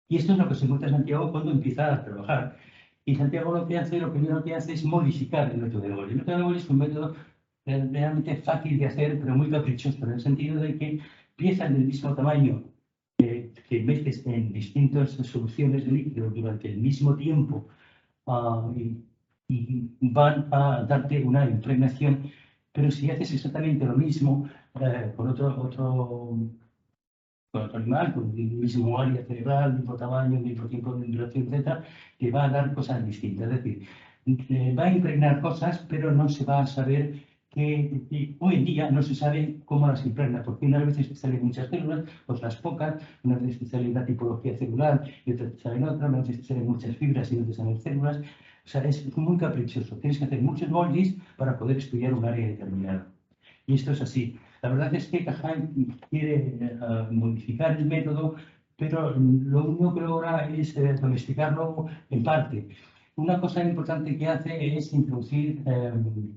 Y esto es lo que se encuentra Santiago cuando empieza a trabajar. Y Santiago lo primero que hace es modificar el método de Goli. El método de Goli es un método realmente fácil de hacer, pero muy caprichoso, en el sentido de que piezas del mismo tamaño que metes en distintas soluciones de líquido durante el mismo tiempo y van a darte una impregnación, pero si haces exactamente lo mismo con otro animal, con el mismo área cerebral, mismo tamaño, mismo tiempo de duración, etc., te va a dar cosas distintas. Es decir, va a impregnar cosas, pero no se va a saber que hoy en día no se sabe cómo las impregna, porque unas veces te salen muchas células, otras pocas, unas veces te sale una tipología celular y otras te salen otras, unas veces te salen muchas fibras y otras te salen células. O sea, es muy caprichoso. Tienes que hacer muchos moldes para poder estudiar un área determinada. Y esto es así. La verdad es que Cajal quiere modificar el método, pero lo único que logra es domesticarlo en parte. Una cosa importante que hace es introducir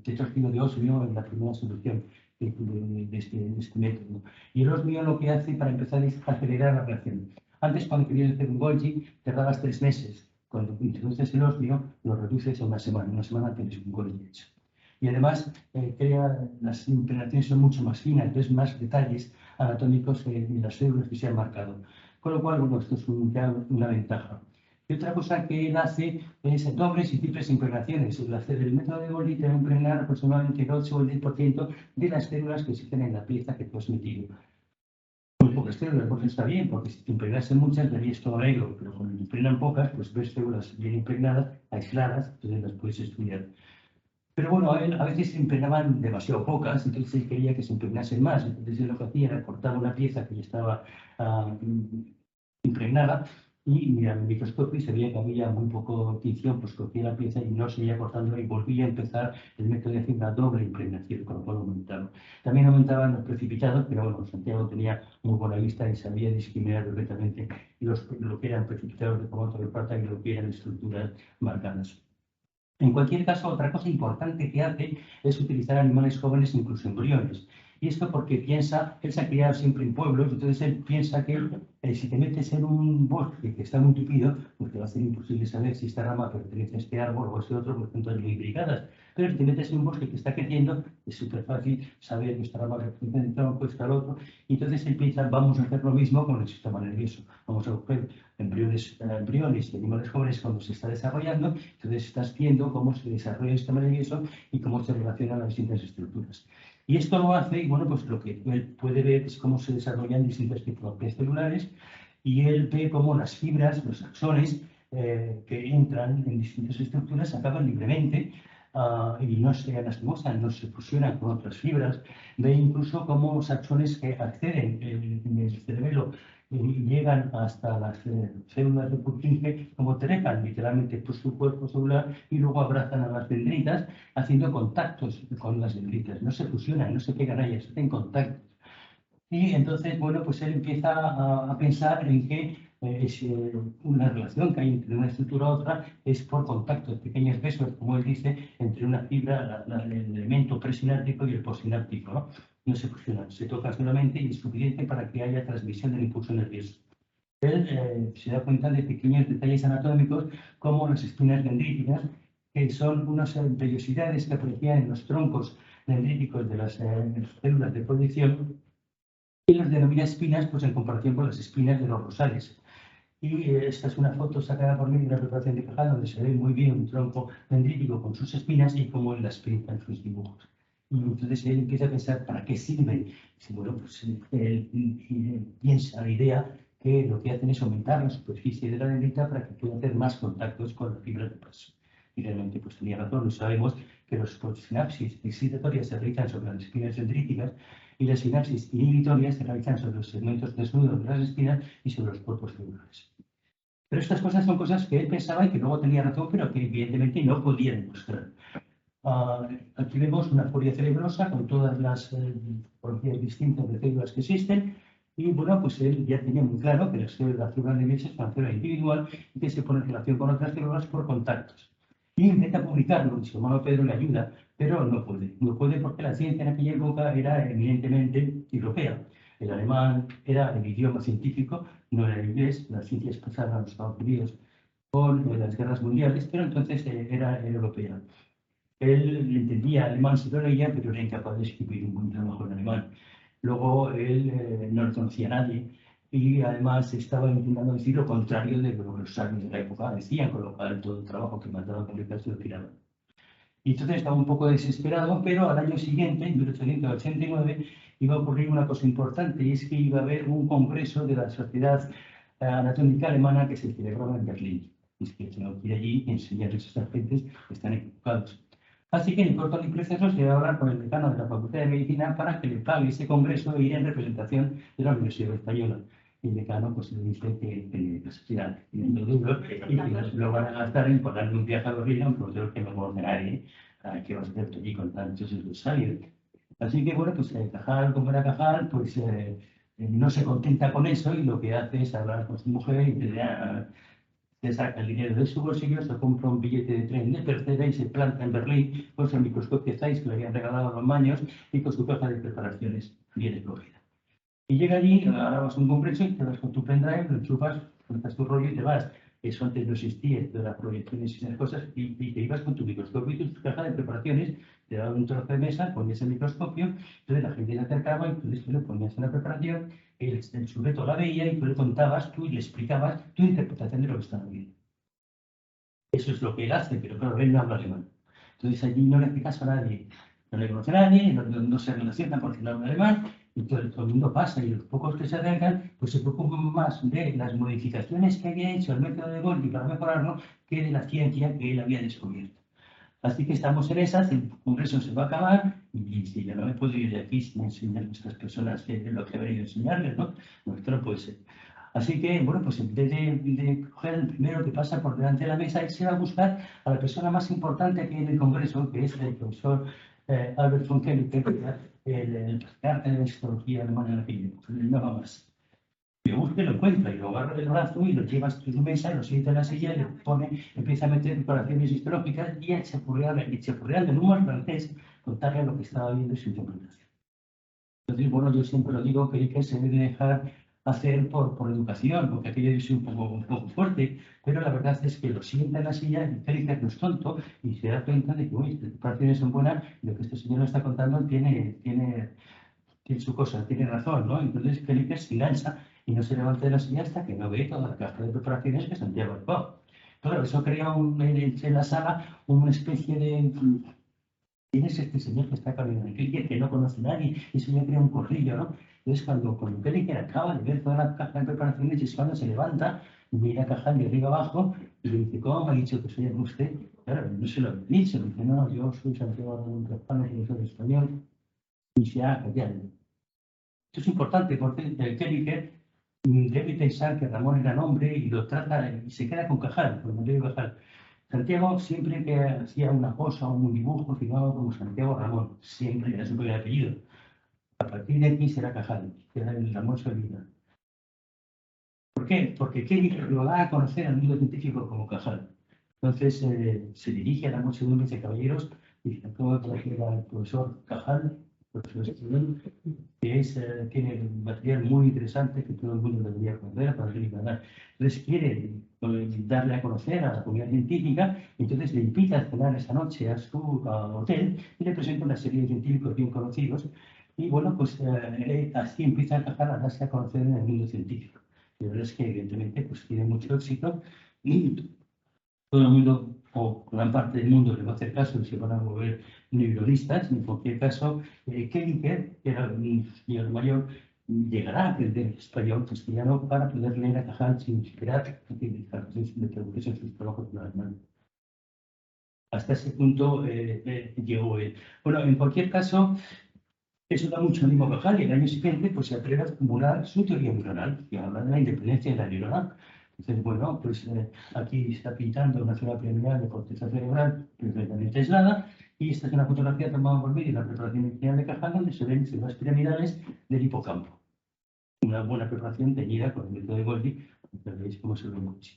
tetróxido de osmio en la primera solución de este método. Y el osmio lo que hace para empezar es acelerar la reacción. Antes, cuando querías hacer un Golgi, tardabas 3 meses. Cuando introduces el osmio, lo reduces a una semana. En una semana tienes un Golgi hecho. Y además, las impregnaciones son mucho más finas, entonces más detalles anatómicos en las células que se han marcado. Con lo cual, bueno, esto es una ventaja. Y otra cosa que él hace es dobles y triples impregnaciones. El método de Golgi te va a impregnar aproximadamente el 8 o el 10% de las células que existen en la pieza que tú has metido. Muy pocas células, pues está bien, porque si te impregnasen muchas verías todo negro, pero cuando te impregnan pocas, pues ves células bien impregnadas, aisladas, entonces las puedes estudiar. Pero bueno, a veces se impregnaban demasiado pocas, entonces él quería que se impregnasen más. Entonces él lo que hacía era cortar una pieza que ya estaba impregnada y miraba el microscopio y se veía que había muy poco tinción, pues cogía la pieza y no seguía cortando y volvía a empezar el método de hacer una doble impregnación, con lo cual aumentaba. También aumentaban los precipitados, pero bueno, Santiago tenía muy buena vista y sabía discriminar perfectamente lo que eran precipitados de cobalto de plata y lo que eran estructuras marcadas. En cualquier caso, otra cosa importante que hace es utilizar animales jóvenes, incluso embriones. Y esto porque él se ha criado siempre en pueblos, entonces él piensa que si te metes en un bosque que está muy tupido, pues te va a ser imposible saber si esta rama pertenece a este árbol o a este otro, porque están muy imbricadas. Pero si te metes en un bosque que está creciendo, es súper fácil saber que esta rama pertenece a un tronco, esta al otro. Y entonces él piensa, vamos a hacer lo mismo con el sistema nervioso. Vamos a coger embriones y animales jóvenes cuando se está desarrollando, entonces estás viendo cómo se desarrolla el sistema nervioso y cómo se relacionan las distintas estructuras. Y esto lo hace, y bueno, pues lo que él puede ver es cómo se desarrollan distintas tipologías celulares y él ve cómo las fibras, los axones que entran en distintas estructuras acaban libremente y no se anastomosan, no se fusionan con otras fibras. Ve incluso cómo los axones que acceden en el cerebelo y llegan hasta las células de Purkinje, como trepan literalmente por su cuerpo celular y luego abrazan a las dendritas, haciendo contactos con las dendritas. No se fusionan, no se pegan a ellas, hacen contactos. Y entonces, bueno, pues él empieza a pensar en que una relación que hay entre una estructura y otra es por contactos, pequeños besos, como él dice, entre una fibra, el elemento presináptico y el postsináptico, ¿no? No se fusionan, se tocan solamente y es suficiente para que haya transmisión del impulso nervioso. Él se da cuenta de pequeños detalles anatómicos como las espinas dendríticas, que son unas vellosidades que aparecían en los troncos dendríticos de las células de proyección y las denomina espinas pues, en comparación con las espinas de los rosales. Y esta es una foto sacada por mí de una preparación de Cajal, donde se ve muy bien un tronco dendrítico con sus espinas y cómo él las pinta en sus dibujos. Y entonces él empieza a pensar, ¿para qué sirven? Y bueno, pues él piensa la idea que lo que hacen es aumentar la superficie de la dendrita para que pueda hacer más contactos con las fibras de paso. Y realmente pues tenía razón, lo sabemos que los sinapsis excitatorias se realizan sobre las espinas dendríticas y las sinapsis inhibitorias se realizan sobre los segmentos desnudos de las espinas y sobre los cuerpos celulares. Pero estas cosas son cosas que él pensaba y que luego tenía razón, pero que evidentemente no podía demostrar. Aquí vemos una folia cerebrosa con todas las tipologías distintas de células que existen. Y bueno, pues él ya tenía muy claro que la célula nerviosa es una célula individual y que se pone en relación con otras células por contactos. Y intenta publicarlo, y su hermano Pedro le ayuda, pero no puede. No puede porque la ciencia en aquella época era eminentemente europea. El alemán era el idioma científico, no era el inglés. Las ciencias pasaban a los Estados Unidos con las guerras mundiales, pero entonces era europea. Él entendía alemán, se lo leía, pero era incapaz de escribir un buen trabajo en alemán. Luego él no lo conocía a nadie y además estaba intentando decir lo contrario de lo que los sabios de la época decían, con lo cual todo el trabajo que mandaba publicar se lo tiraban. Y entonces estaba un poco desesperado, pero al año siguiente, en 1889, iba a ocurrir una cosa importante y es que iba a haber un congreso de la Sociedad Anatómica Alemana que se celebraba en Berlín. Y es que tengo que ir allí y enseñarles a estas gentes que están equivocados. Así que, ni corto ni precioso, se va a hablar con el decano de la Facultad de Medicina para que le pague ese congreso e ir en representación de la Universidad Española. Y el decano pues, le dice que necesidad tiene duro y que lo van a gastar en pagarle un viaje a Berlín a un profesor que no conoce a nadie, que va a hacer allí con tantos empresarios. Así que, bueno, pues Cajal, como era Cajal, pues no se contenta con eso y lo que hace es hablar con su mujer y se saca el dinero de su bolsillo, se compra un billete de tren de tercera y se planta en Berlín con su microscopio Zeiss que le habían regalado a los maños y con su caja de preparaciones bien escogida. Y llega allí, grabas un congreso y te vas con tu pendrive, lo enchufas, montas tu rollo y te vas. Eso antes no existía, de las proyecciones y esas cosas, y te ibas con tu microscopio y tu caja de preparaciones, te daban un trozo de mesa, ponías el microscopio, entonces la gente se acercaba y tú le ponías en la preparación, el sujeto la veía y tú le contabas, tú le explicabas tu interpretación de lo que estaba viendo. Eso es lo que él hace, pero claro, él no habla alemán. Entonces allí no le hace caso a nadie, no le conoce a nadie, no se relaciona porque no habla alemán, y todo el mundo pasa, y los pocos que se acercan, pues se preocupan más de las modificaciones que había hecho el método de Golgi para mejorarlo que de la ciencia que él había descubierto. Así que estamos en esas, el congreso se va a acabar, y si ya no me puedo ir de aquí sin enseñar a estas personas lo que he venido a enseñarles, ¿no? No, esto no puede ser. Así que, bueno, pues en vez de coger el primero que pasa por delante de la mesa, él se va a buscar a la persona más importante que hay en el congreso, que es el profesor Albert von Kelly, el patriarca de la histología alemana en aquella época, no va más. Lo busca y lo encuentra y lo agarra del brazo y lo lleva a su mesa y lo sienta en la silla y le pone, empieza a meter preparaciones histológicas y a chapurrearle en un francés contarle lo que estaba viendo y su interpretación. Entonces, bueno, yo siempre lo digo que se debe dejar hacer por educación, porque aquello es un poco fuerte, pero la verdad es que lo sienta en la silla y Félix no es tonto y se da cuenta de que, uy, estas preparaciones son buenas y lo que este señor nos está contando tiene su cosa, tiene razón, ¿no? Entonces Felipe se lanza y no se levanta de la silla hasta que no ve toda la caja de preparaciones que Santiago armó. Claro, eso crea en la sala una especie de... ¿Quién es este señor que está caminando aquí? Que no conoce a nadie, y eso ya crea un corrillo, ¿no? Entonces, cuando Felipe acaba de ver toda la caja de preparaciones, es cuando se levanta, mira la caja de arriba abajo y le dice, ¿cómo me ha dicho que soy usted? Claro, no se lo dice, le dice, no, yo soy Santiago Ramón Raspano, yo soy español, y se ha callado. Esto es importante porque el Kelly debe pensar que Ramón era nombre y lo trata y se queda con Cajal, con Manuel Cajal. Santiago siempre que hacía una cosa o un dibujo firmaba como Santiago Ramón, siempre era su primer apellido. A partir de aquí será Cajal, que era el Ramón Solina. ¿Por qué? Porque Kelly lo da a conocer al mundo científico como Cajal. Entonces se dirige a Ramón II y dice, caballeros, y acabo de traer al profesor Cajal, profesor Esquilón, que tiene un material muy interesante que todo el mundo debería conocer para ser ganar. Entonces quiere darle a conocer a la comunidad científica, entonces le invita a cenar esa noche a su hotel y le presenta una serie de científicos bien conocidos. Y bueno, pues así empieza a darse a conocer en el mundo científico. La verdad es que evidentemente pues tiene mucho éxito y todo el mundo, o gran parte del mundo, le va a hacer caso y se van a volver neuralistas. En cualquier caso, Kelliker, que era un señor mayor, llegará a aprender español castellano para poder leer a Cajal sin esperar utilizar en sus trabajos de alemán. Hasta ese punto llegó él. Bueno, en cualquier caso, eso da mucho ánimo a Cajal y el año siguiente pues, se atreve a formular su teoría neuronal, que habla de la independencia de la neurona. Entonces, bueno, pues aquí está pintando una zona piramidal de corteza cerebral perfectamente aislada y esta es una fotografía tomada por medio de la preparación inicial de Cajal donde se ven células piramidales del hipocampo. Una buena preparación teñida con el método de Golgi, veis cómo se ve mucho.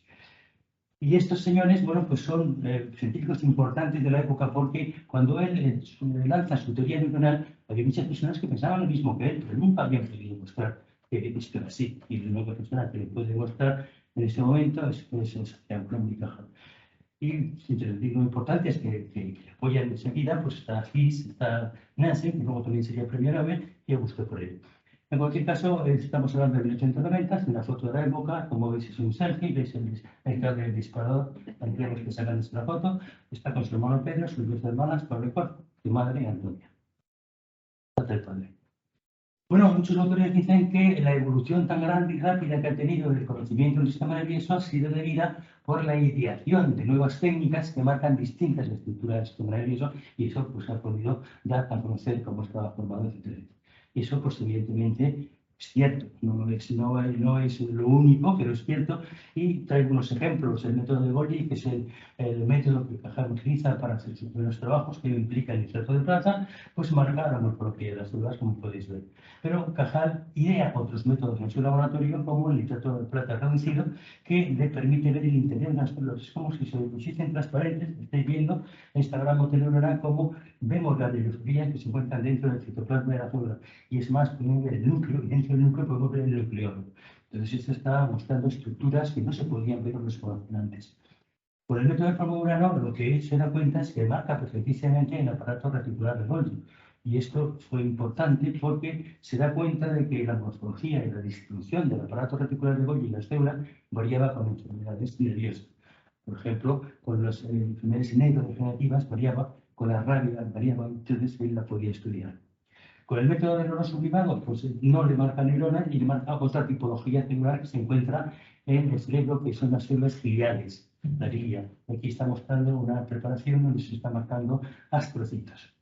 Y estos señores, bueno, pues son científicos importantes de la época porque cuando él lanza su teoría neuronal, había muchas personas que pensaban lo mismo que él, pero nunca habían podido demostrar que esto era así. Y la única persona que lo puede demostrar en este momento es Santiago Ramón y Cajal. Y si te digo lo importante es que apoyan enseguida, pues está Hiss, está Nansen, que luego también sería premio Nobel, y Augusto por ello. En cualquier caso, estamos hablando de 1890, en la foto de la época, como veis es un selfie, veis el cable del disparador, antiguos que sacan esta foto, está con su hermano Pedro, sus dos hermanas, Pablo y Juan, su madre Antonia. El padre. Bueno, muchos autores dicen que la evolución tan grande y rápida que ha tenido el conocimiento del sistema nervioso ha sido debida por la ideación de nuevas técnicas que marcan distintas estructuras del sistema nervioso y eso pues ha podido dar a conocer cómo estaba formado, etc. Y eso, pues evidentemente, Es cierto, no es lo único, pero es cierto. Y traigo unos ejemplos. El método de Golgi, que es el método que Cajal utiliza para hacer sus primeros trabajos, que implica el nitrato de plata, pues marca la morfología de las células, como podéis ver. Pero Cajal idea otros métodos en su laboratorio, como el nitrato de plata reducido, que le permite ver el interior de las células. Es como si se pusiesen transparentes. Estáis viendo esta gran motelura como vemos las radiografías que se encuentran dentro del citoplasma de la célula. Y es más, podemos ver el núcleo, y dentro del núcleo podemos ver el nucleolo. Entonces, esto está mostrando estructuras que no se podían ver en los antes. Por el método de forma Urano, lo que se da cuenta es que marca perfectísimamente el aparato reticular de Golgi. Y esto fue importante porque se da cuenta de que la morfología y la distribución del aparato reticular de Golgi y las células variaba con enfermedades nerviosas. Por ejemplo, con las enfermedades neurodegenerativas variaba, con la rabia variaba, entonces él la podía estudiar. Con el método de neurona sublimado, pues no le marca neuronas y le marca otra tipología celular que se encuentra en el cerebro, que son las células gliales, la glia. Aquí está mostrando una preparación donde se está marcando astrocitos.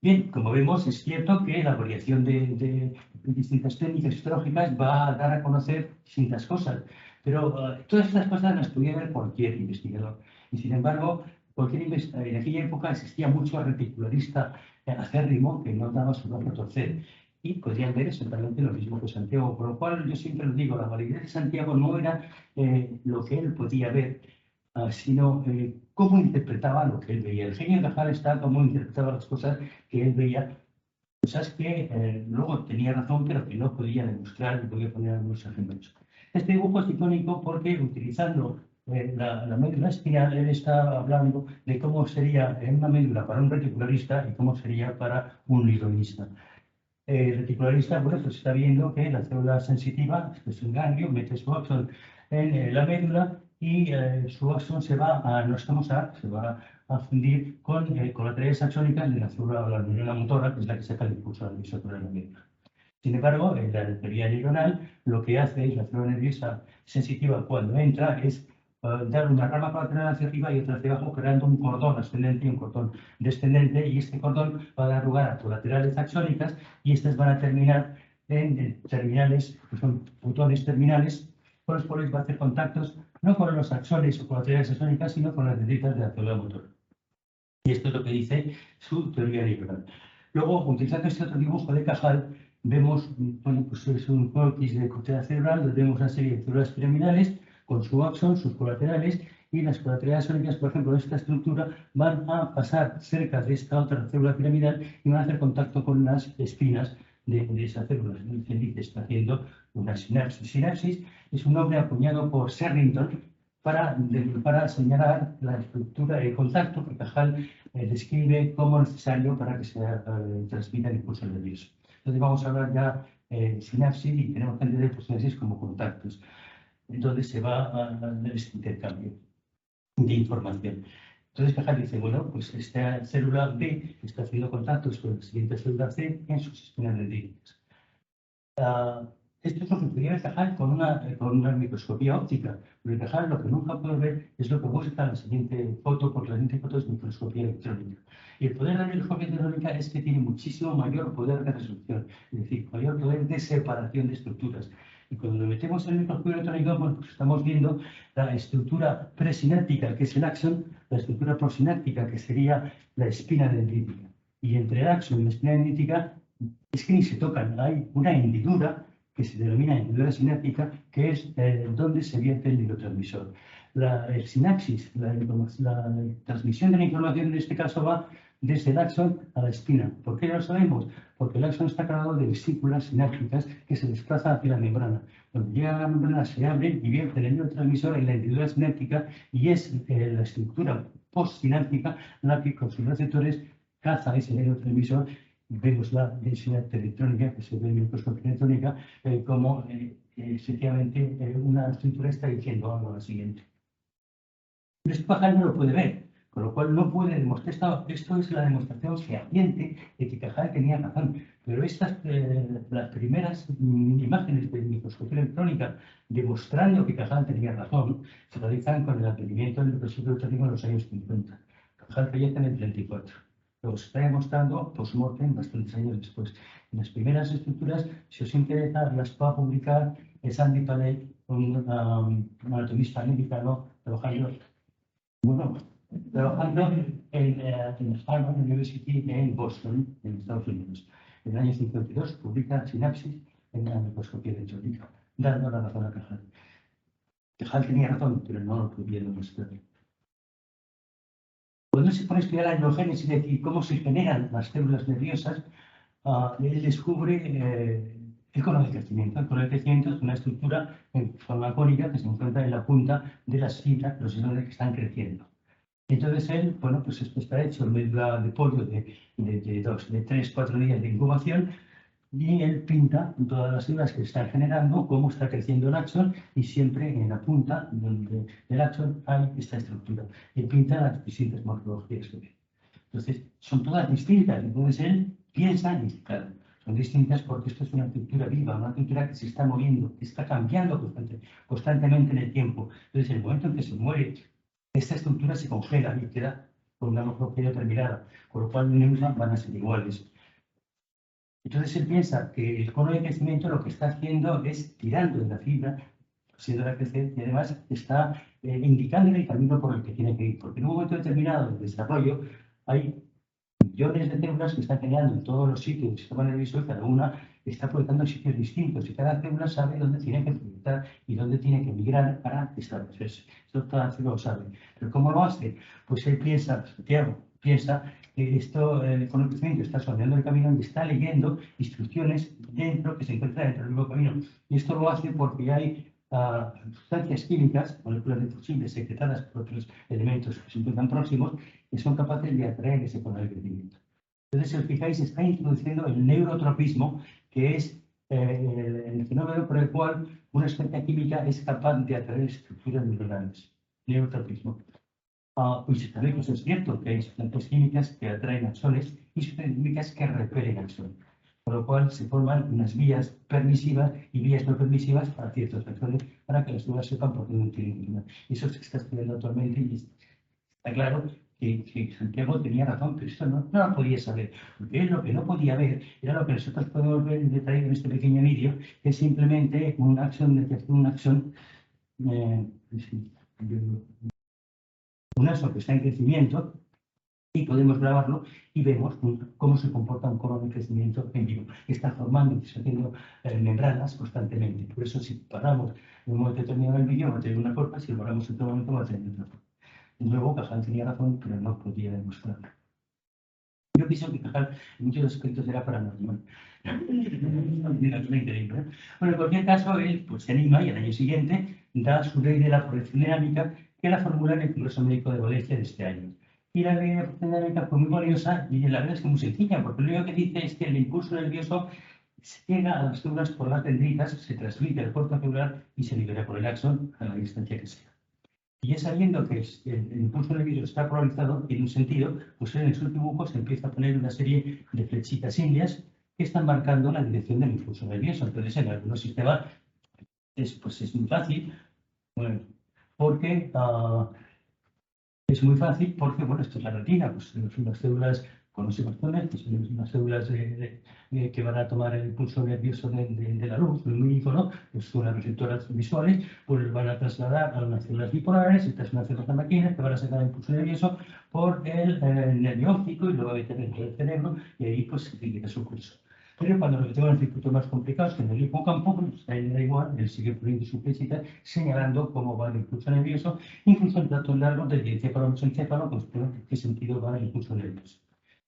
Bien, como vemos, es cierto que la variación de distintas técnicas histológicas va a dar a conocer distintas cosas, pero todas estas cosas las podía ver cualquier investigador. Y sin embargo, en aquella época existía mucho reticularista acérrimo que no daba su brazo a torcer. Y podrían ver exactamente lo mismo que Santiago, por lo cual yo siempre lo digo, la validez de Santiago no era lo que él podía ver, sino cómo interpretaba lo que él veía. El genio de Cajal está cómo interpretaba las cosas que él veía, cosas que luego tenía razón, pero que no podía demostrar y podía poner algunos ejemplos. Este dibujo es icónico porque utilizando la médula espinal, él está hablando de cómo sería una médula para un reticularista y cómo sería para un neuronista. El reticularista, bueno, pues está viendo que la célula sensitiva, este es un ganglio, mete su axón en la médula y su axón se va a fundir con colaterales axónicas de la célula, la neurona motora, que es la que saca el impulso nervioso por la médula. Sin embargo, en la teoría neuronal, lo que hace es la célula nerviosa sensitiva cuando entra es dar una rama colateral hacia arriba y otra hacia abajo, creando un cordón ascendente y un cordón descendente, y este cordón va a dar lugar a colaterales axónicas y estas van a terminar en terminales, que son botones terminales, con los cuales va a hacer contactos no con los axones o colaterales axónicas, sino con las dendritas de la célula motora. Y esto es lo que dice su teoría neuronal. Luego, utilizando este otro dibujo de Cajal, vemos, bueno, pues es un croquis de corteza cerebral, donde vemos una serie de células piramidales con su axón, sus colaterales, y las colaterales sónicas, por ejemplo, de esta estructura, van a pasar cerca de esta otra célula piramidal y van a hacer contacto con las espinas de esa célula. Se está haciendo una sinapsis. Sinapsis es un nombre acuñado por Sherrington para señalar la estructura de contacto que Cajal describe como necesario para que se transmita el impulso nervioso. Entonces vamos a hablar ya sinapsis y tenemos que entender sinapsis como contactos. Entonces se va a hacer este intercambio de información. Entonces Cajal dice, bueno, pues esta célula B está haciendo contactos con la siguiente célula C en sus espinas dendríticas. Esto es lo que podría Cajal con una microscopía óptica, pero Cajal lo que nunca puede ver es lo que muestra la siguiente foto, porque la siguiente foto es microscopía electrónica. Y el poder de la microscopía electrónica es que tiene muchísimo mayor poder de resolución, es decir, mayor poder de separación de estructuras. Y cuando lo metemos en el microscopio electrónico, bueno, pues estamos viendo la estructura presináptica, que es el axón, la estructura prosináptica, que sería la espina dendrítica. Y entre el axón y la espina dendrítica es que ni se tocan, hay una hendidura que se denomina hendidura sináptica, que es donde se vierte el neurotransmisor. El sinapsis, la transmisión de la información en este caso va desde el axón a la espina. ¿Por qué lo sabemos? Porque el axón está cargado de vesículas sinápticas que se desplazan hacia la membrana. Cuando llega a la membrana se abren y vierten el neurotransmisor en la hendidura sináptica y es la estructura postsináptica la que con sus receptores caza ese neurotransmisor. Vemos la densidad electrónica que se ve en microscopía electrónica como efectivamente una estructura está diciendo algo lo siguiente. Pero esto Cajal no lo puede ver, con lo cual no puede demostrar. Esto es la demostración fehaciente de que Cajal tenía razón. Pero las primeras imágenes de microscopía electrónica demostrando que Cajal tenía razón se realizan con el advenimiento del microscopio electrónico en los años 50. Cajal fallece en el 34. Luego se está demostrando post-mortem bastantes años después. En las primeras estructuras, si os interesa, las va a publicar Sandy Paley, un anatomista americano trabajando en Harvard University en Boston, en Estados Unidos. En el año 52 publica Sinapsis en la microscopía de Jolica, dando la razón a Cajal. Cajal tenía razón, pero no lo pudieron mostrar. Cuando se pone a estudiar la neurogénesis, es decir, cómo se generan las células nerviosas, él descubre el cono de crecimiento. El cono de crecimiento es una estructura en forma cónica que se encuentra en la punta de las fibras, los hilos que están creciendo. Entonces él, bueno, pues esto está hecho en médula de pollo de 3, 4 días de incubación, y él pinta todas las células que están generando, cómo está creciendo el axón, y siempre en la punta del axón hay esta estructura. Él pinta las distintas morfologías que ve. Entonces, son todas distintas. Entonces él piensa, y claro, son distintas porque esto es una estructura viva, una estructura que se está moviendo, que está cambiando constantemente en el tiempo. Entonces, en el momento en que se muere, esta estructura se congela y queda con una morfología determinada, con lo cual nunca van a ser iguales. Entonces él piensa que el cono de crecimiento lo que está haciendo es tirando de la fibra, haciéndola crecer, y además está indicándole el camino por el que tiene que ir, porque en un momento determinado del desarrollo hay millones de células que están generando en todos los sitios del sistema nervioso, y cada una está proyectando en sitios distintos, y cada célula sabe dónde tiene que proyectar y dónde tiene que migrar para establecerse. Esto cada célula lo sabe. Pero ¿cómo lo hace? Pues él piensa, Santiago, piensa que esto, con el crecimiento, está sondeando el camino y está leyendo instrucciones dentro que se encuentran dentro del mismo camino. Y esto lo hace porque hay sustancias químicas, moléculas de fusibles secretadas por otros elementos que se encuentran próximos, que son capaces de atraer ese cono de crecimiento. Entonces, si os fijáis, está introduciendo el neurotropismo, que es el fenómeno por el cual una sustancia química es capaz de atraer estructuras neuronales. Neurotropismo. Pues también pues es cierto que hay sustancias químicas que atraen axones y sustancias químicas que repelen axones, por lo cual se forman unas vías permisivas y vías no permisivas para ciertos axones, para que las células sepan por qué no tienen que ir. Eso se está estudiando actualmente y está claro que Santiago tenía razón, pero esto no lo podía saber, porque él lo que no podía ver era lo que nosotros podemos ver en detalle en este pequeño vídeo, que es simplemente un axón que está en crecimiento, y podemos grabarlo y vemos cómo se comporta un cono de crecimiento en vivo. Está formando y deshaciendo membranas constantemente. Por eso, si paramos en un momento determinado el vídeo, va a tener una forma, si lo paramos en otro momento, va a tener otra forma. Y luego, Cajal tenía razón, pero no podía demostrarlo. Yo pienso que Cajal en muchos aspectos era paranormal. Increíble. Bueno, en cualquier caso, él pues, se anima y al año siguiente da su ley de la proyección dinámica, que la formula en el Congreso Médico de Valencia de este año. Y la ley de la proyección dinámica fue muy valiosa y la verdad es que muy sencilla, porque lo único que dice es que el impulso nervioso llega a las células por las dendritas, se transmite al corto celular y se libera por el axón a la distancia que sea. Y ya sabiendo que el impulso nervioso está polarizado, tiene un sentido, pues en su dibujo se empieza a poner una serie de flechitas indias que están marcando la dirección del impulso nervioso. Entonces, en algunos sistemas es muy fácil, bueno, porque bueno, esto es la retina, pues son unas células con los imazones, pues son unas células que van a tomar el impulso nervioso de la luz, el mícono, pues son las receptoras visuales, pues van a trasladar a unas células bipolares, estas son unas células máquinas que van a sacar el impulso nervioso por el nervio óptico y luego a meter dentro del cerebro y ahí pues se indica su curso. Pero cuando lo que tengo en circuitos más complicados, que en el hipocampo, pues a él le da igual, él sigue poniendo su flechita señalando cómo va el impulso nervioso, incluso en datos largos del encéfalo a los encéfalos, pues bueno, qué sentido va el impulso nervioso.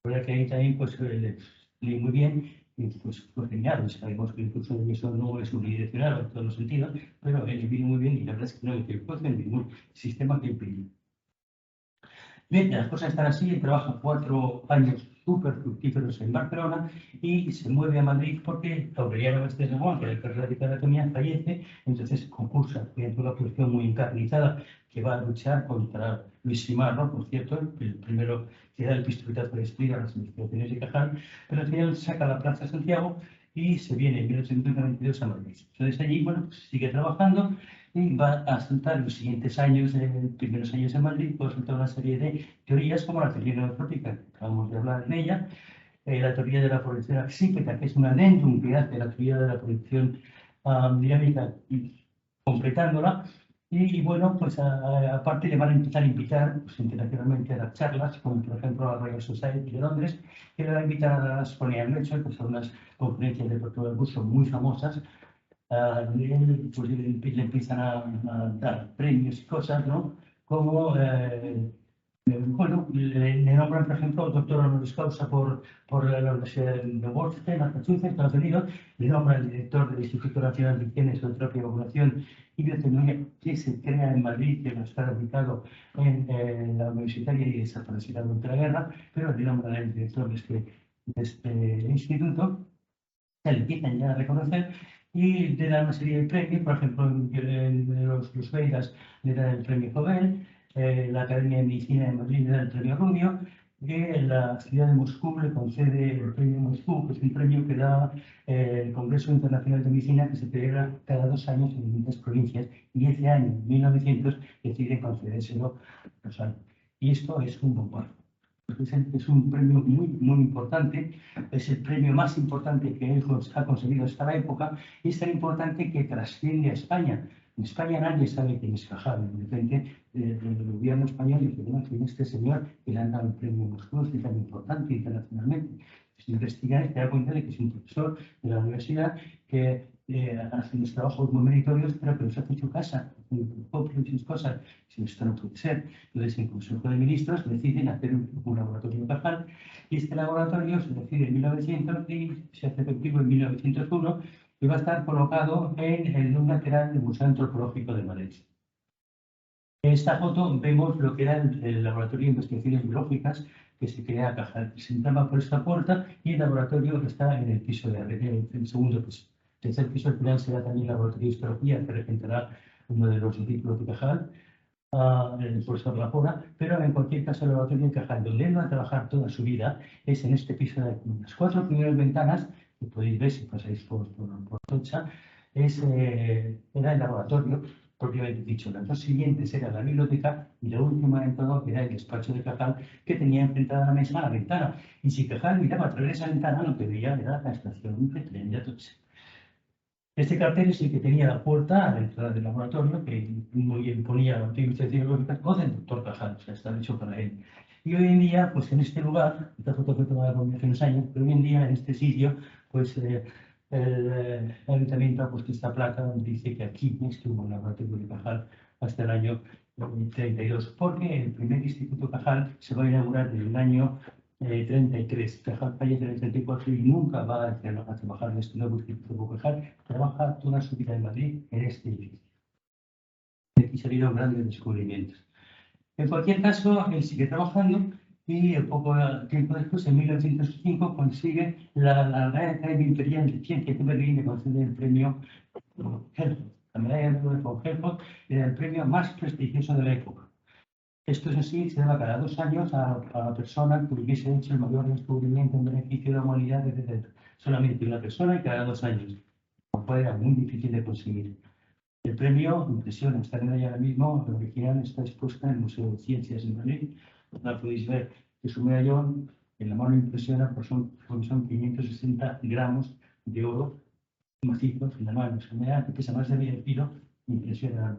La verdad que ahí también pues leí muy bien y pues genial, sabemos que el impulso nervioso no es unidireccional en todos los sentidos, pero él viene muy bien y la verdad es que no hay en ningún sistema que impide. Bien, las cosas están así, él trabaja 4 años súper fructíferos en Barcelona y se mueve a Madrid porque Aureliano Bastés de Juan, que era el catedrático de anatomía, fallece, entonces concursa mediante una posición muy encarnizada que va a luchar contra Luis Simar, ¿no? Por cierto, el primero que da el pistoletazo de estrella a las investigaciones de Cajal, pero al final saca la Plaza Santiago y se viene en 1892 a Madrid. Entonces allí, bueno, pues sigue trabajando y va a soltar los siguientes años, primeros años en Madrid, pues soltar una serie de teorías como la teoría neotrópica, que acabamos de hablar de ella, la teoría de la proyección axípeta, que es un adendum que hace la teoría de la proyección dinámica, completándola. Y bueno, pues aparte le van a empezar a invitar pues, internacionalmente a dar charlas, como por ejemplo la Royal Society de Londres, que le va a invitar a las Exponencias Lecture, que son unas conferencias de doctor del curso muy famosas. Pues le empiezan a dar premios y cosas, ¿no? Como bueno, le nombran, por ejemplo, doctor honoris causa por la Universidad de Worcester, Massachusetts, Estados Unidos, le nombra el director del Instituto Nacional de Higiene, Zootropia, Población y Biotecnología, que se crea en Madrid, que va a estar ubicado en la Universitaria y desaparecerá durante la guerra, pero le nombran el director de este instituto, se le empiezan ya a reconocer y le dan una serie de premios, por ejemplo, en los Vegas le dan el premio Nobel, la Academia de Medicina de Madrid le da el premio Runio, la ciudad de Moscú le concede el premio Moscú, que es un premio que da el Congreso Internacional de Medicina, que se celebra cada 2 años en distintas provincias, y ese año, en 1900, deciden concedérselo a Rosario. Y esto es un bombazo. Es un premio muy, muy importante, es el premio más importante que él ha conseguido hasta la época y es tan importante que trasciende a España. En España nadie sabe quién es Cajal. De repente, el gobierno español dice, bueno, ¿quién es este señor que le han dado el premio Moscú, que es tan importante internacionalmente? Se investiga y se da cuenta de que es un profesor de la universidad que hace unos trabajos muy meritorios, pero que los hace en su casa, copias y sus cosas. Si esto no puede ser. Entonces, el Consejo de Ministros deciden hacer un laboratorio Cajal y este laboratorio se decide en 1900 y se hace efectivo en 1901 y va a estar colocado en un lateral del Museo Antropológico de Madrid. En esta foto vemos lo que era el laboratorio de investigaciones biológicas que se crea Cajal. Se entraba por esta puerta y el laboratorio está en el piso de arriba, en el segundo piso. El tercer piso al final será también el laboratorio de histología que representará uno de los discípulos de Cajal, el profesor Lajona, pero en cualquier caso el laboratorio de Cajal, donde él va a trabajar toda su vida, es en este piso de aquí. Las 4 primeras ventanas, que podéis ver si pasáis por Tocha, era el laboratorio propiamente dicho. Las 2 siguientes era la biblioteca y la última en todo era el despacho de Cajal, que tenía enfrentada a la mesa a la ventana. Y si Cajal miraba a través de esa ventana, lo que veía era la estación de tren de Atocha. Este cartel es el que tenía la puerta a la entrada del laboratorio, que muy bien ponía la investigación biológica o del doctor Cajal, o sea, está hecho para él. Y hoy en día, pues en este lugar, esta foto fue tomada por hace unos años, pero hoy en día en este sitio, pues el ayuntamiento ha puesto esta placa donde dice que aquí estuvo el laboratorio de Cajal hasta el año 32, porque el primer instituto Cajal se va a inaugurar en el año 33, Cajal fallece en el 34 y nunca va a trabajar en este nuevo instituto Cajal, trabaja toda su vida en Madrid en este edificio. De aquí salieron grandes descubrimientos. En cualquier caso, él sigue trabajando y poco tiempo después, en 1905, consigue la Real Academia Imperial de Ciencias de Berlín, le concede el premio Helmholtz. La medalla de oro con Helmholtz era el premio más prestigioso de la época. Esto es así, se daba cada 2 años a la persona que hubiese hecho el mayor descubrimiento en beneficio de la humanidad, etc. Solamente una persona y cada 2 años. Lo cual era muy difícil de conseguir. El premio impresiona, está en ahora mismo, la original está expuesta en el Museo de Ciencias de Madrid. La podéis ver que su medallón en la mano impresiona, pues son 560 gramos de oro macizos en la mano. Es una medalla que pesa más de medio kilo, impresiona.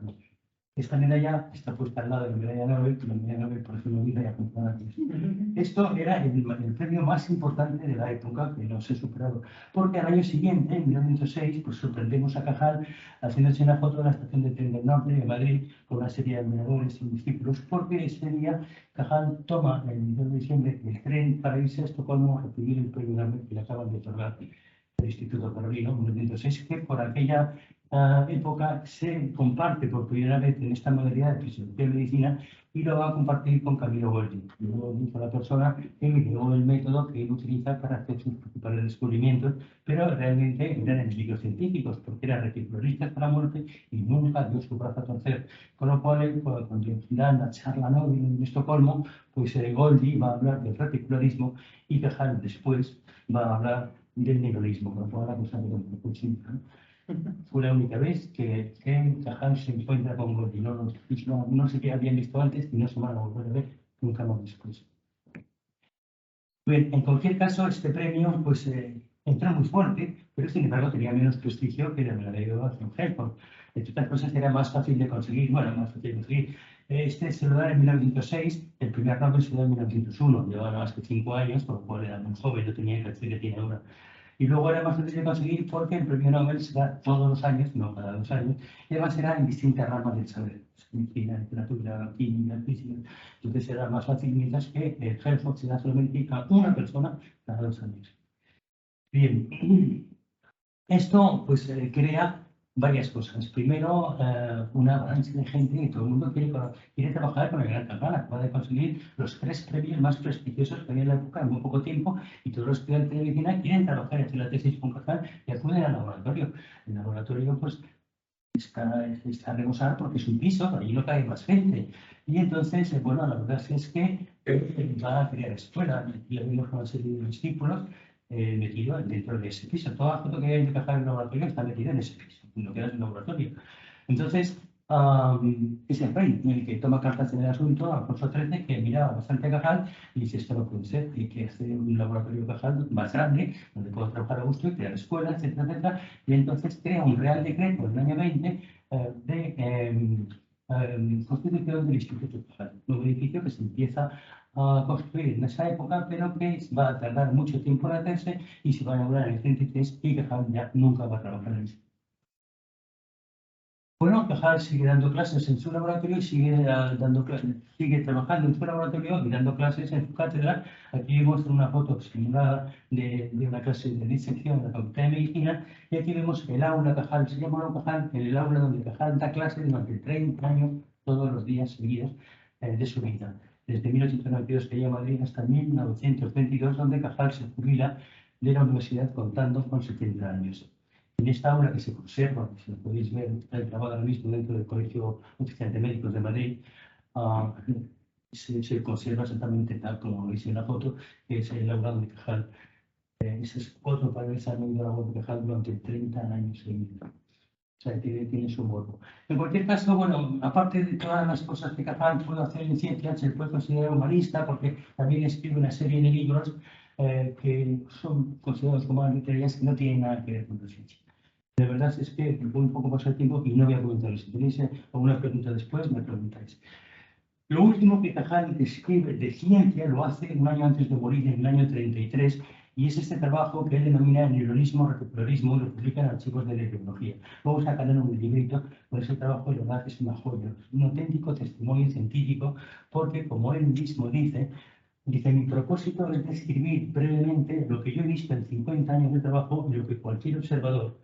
Esta medalla está puesta al lado de la medalla Nobel, que la medalla Nobel, por ejemplo, viene ya comprada aquí. Esto era el premio más importante de la época que no se ha superado, porque al año siguiente, en 1906, pues sorprendemos a Cajal haciéndose una foto de la estación de tren del norte de Madrid con una serie de admiradores y discípulos, porque ese día Cajal toma, el 2 de diciembre, el tren para irse a Estocolmo a recibir el premio Nobel que le acaban de otorgar el Instituto Carolino, en 1906, que por aquella época se comparte por primera vez en esta modalidad de fisiología y medicina y lo va a compartir con Camilo Golgi. Golgi fue la persona que ideó el método que él utiliza para hacer sus principales descubrimientos, pero realmente eran enemigos científicos porque eran reticularistas para la muerte y nunca dio su brazo a torcer. Con lo cual, cuando dan la charla Nobel en Estocolmo, pues Golgi va a hablar del reticularismo y Cajal después va a hablar del nihilismo, con lo cual la cosa quedó un poco simple, ¿no? Fue la única vez que Cajal se encuentra con Golgi. No sé qué habían visto antes y no se van a volver a ver nunca más después. Bien, en cualquier caso, este premio pues, entró muy fuerte, pero sin embargo tenía menos prestigio que el de Joachim Herford. Entre otras cosas, era más fácil de conseguir, bueno, más fácil de conseguir. Este se lo da en 1906, el primer Nobel se lo da en 1901, llevaba más que 5 años, por lo cual era muy joven, no tenía el que tiene ahora. Y luego era más fácil de conseguir porque el premio Nobel se da todos los años, no cada 2 años, y además será en distintas ramas del saber, medicina, literatura, química, física. Entonces será más fácil, mientras que el Herford se da solamente a una persona cada 2 años. Bien, esto pues crea varias cosas. Primero, una avalancha de gente y todo el mundo quiere trabajar con el Gran Cajal. Acaba de conseguir los 3 premios más prestigiosos que había en la época en muy poco tiempo y todos los estudiantes de medicina quieren trabajar en la tesis con Cajal y acuden al laboratorio. El laboratorio pues está a rebosar porque es un piso, allí no cae más gente. Y entonces, bueno, la verdad es que va a crear escuela y vemos con una serie de discípulos metidos dentro de ese piso. Toda la foto que hay de Cajal en el laboratorio está metida en ese piso, en lo que era el laboratorio. Entonces, es el rey el que toma cartas en el asunto, Alfonso XIII, que miraba bastante a Cajal y dice: esto no puede ser, hay que hacer un laboratorio de Cajal más grande, donde puedo trabajar a gusto y crear escuelas, etcétera, etcétera. Y entonces crea un real decreto en el año 20 de constitución del Instituto Cajal, un nuevo edificio que se empieza a construir en esa época, pero que va a tardar mucho tiempo en hacerse y se va a inaugurar en el 33 y Cajal ya nunca va a trabajar en el. Bueno, Cajal sigue dando clases en su laboratorio y sigue trabajando en su laboratorio y dando clases en su cátedra. Aquí vemos una foto simulada de una clase de disección de la Facultad de Medicina y aquí vemos el aula Cajal. Se llama aula Cajal, el aula donde Cajal da clases durante 30 años, todos los días seguidos de su vida. Desde 1892 que llega a Madrid hasta 1922, donde Cajal se jubila de la universidad contando con 70 años. En esta aula que se conserva, si lo podéis ver, está grabada ahora mismo dentro del Colegio Oficial de Médicos de Madrid, se conserva exactamente tal como lo veis en la foto, que es el aula de Cajal. Esa es foto para ver si han ido al aula de Cajal durante 30 años seguidos. O sea, tiene su morbo. En cualquier caso, bueno, aparte de todas las cosas que Cajal puede hacer en ciencias, se puede considerar humanista porque también escribe una serie de libros que son considerados como literarias que no tienen nada que ver con la ciencia. La verdad es que voy un poco más el tiempo y no voy a comentarles. Si tenéis alguna pregunta después, me preguntáis. Lo último que Cajal escribe de ciencia lo hace un año antes de morir, en el año 33, y es este trabajo que él denomina neuronismo, reticularismo, y lo publica en Archivos de Neurobiología. Luego sacarán un librito, por ese trabajo de verdad es una joya, es un auténtico testimonio científico, porque como él mismo dice, mi propósito es describir brevemente lo que yo he visto en 50 años de trabajo y lo que cualquier observador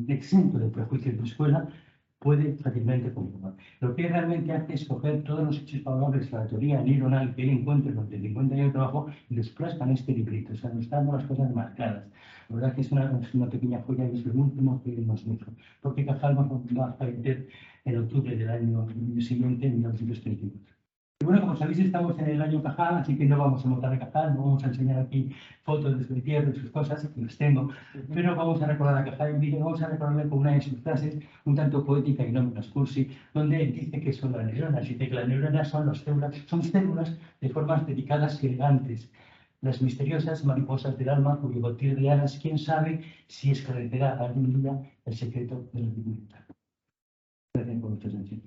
exento de prejuicios de escuela puede fácilmente comprobar. Lo que realmente hace es coger todos los hechos favorables de la teoría neuronal que él encuentra durante 50 años de trabajo y los plasma en este librito, o sea, nos está dando las cosas marcadas. La verdad que es una pequeña joya y es lo último que nos dijo, porque Cajal va a fallecer en octubre del año siguiente, en 1934. Y bueno, como sabéis, estamos en el año Cajal, así que no vamos a montar a Cajal, no vamos a enseñar aquí fotos de su entierro y sus cosas, que las tengo, pero vamos a recordar a Cajal en vídeo, vamos a recordarle con una de sus frases, un tanto poética y no menos cursi, donde dice que son las neuronas, dice que las neuronas son células de formas delicadas y elegantes, las misteriosas mariposas del alma cuyo batir de alas, quién sabe si esclarecerá algún día el secreto de la divinidad. Gracias por vuestra atención.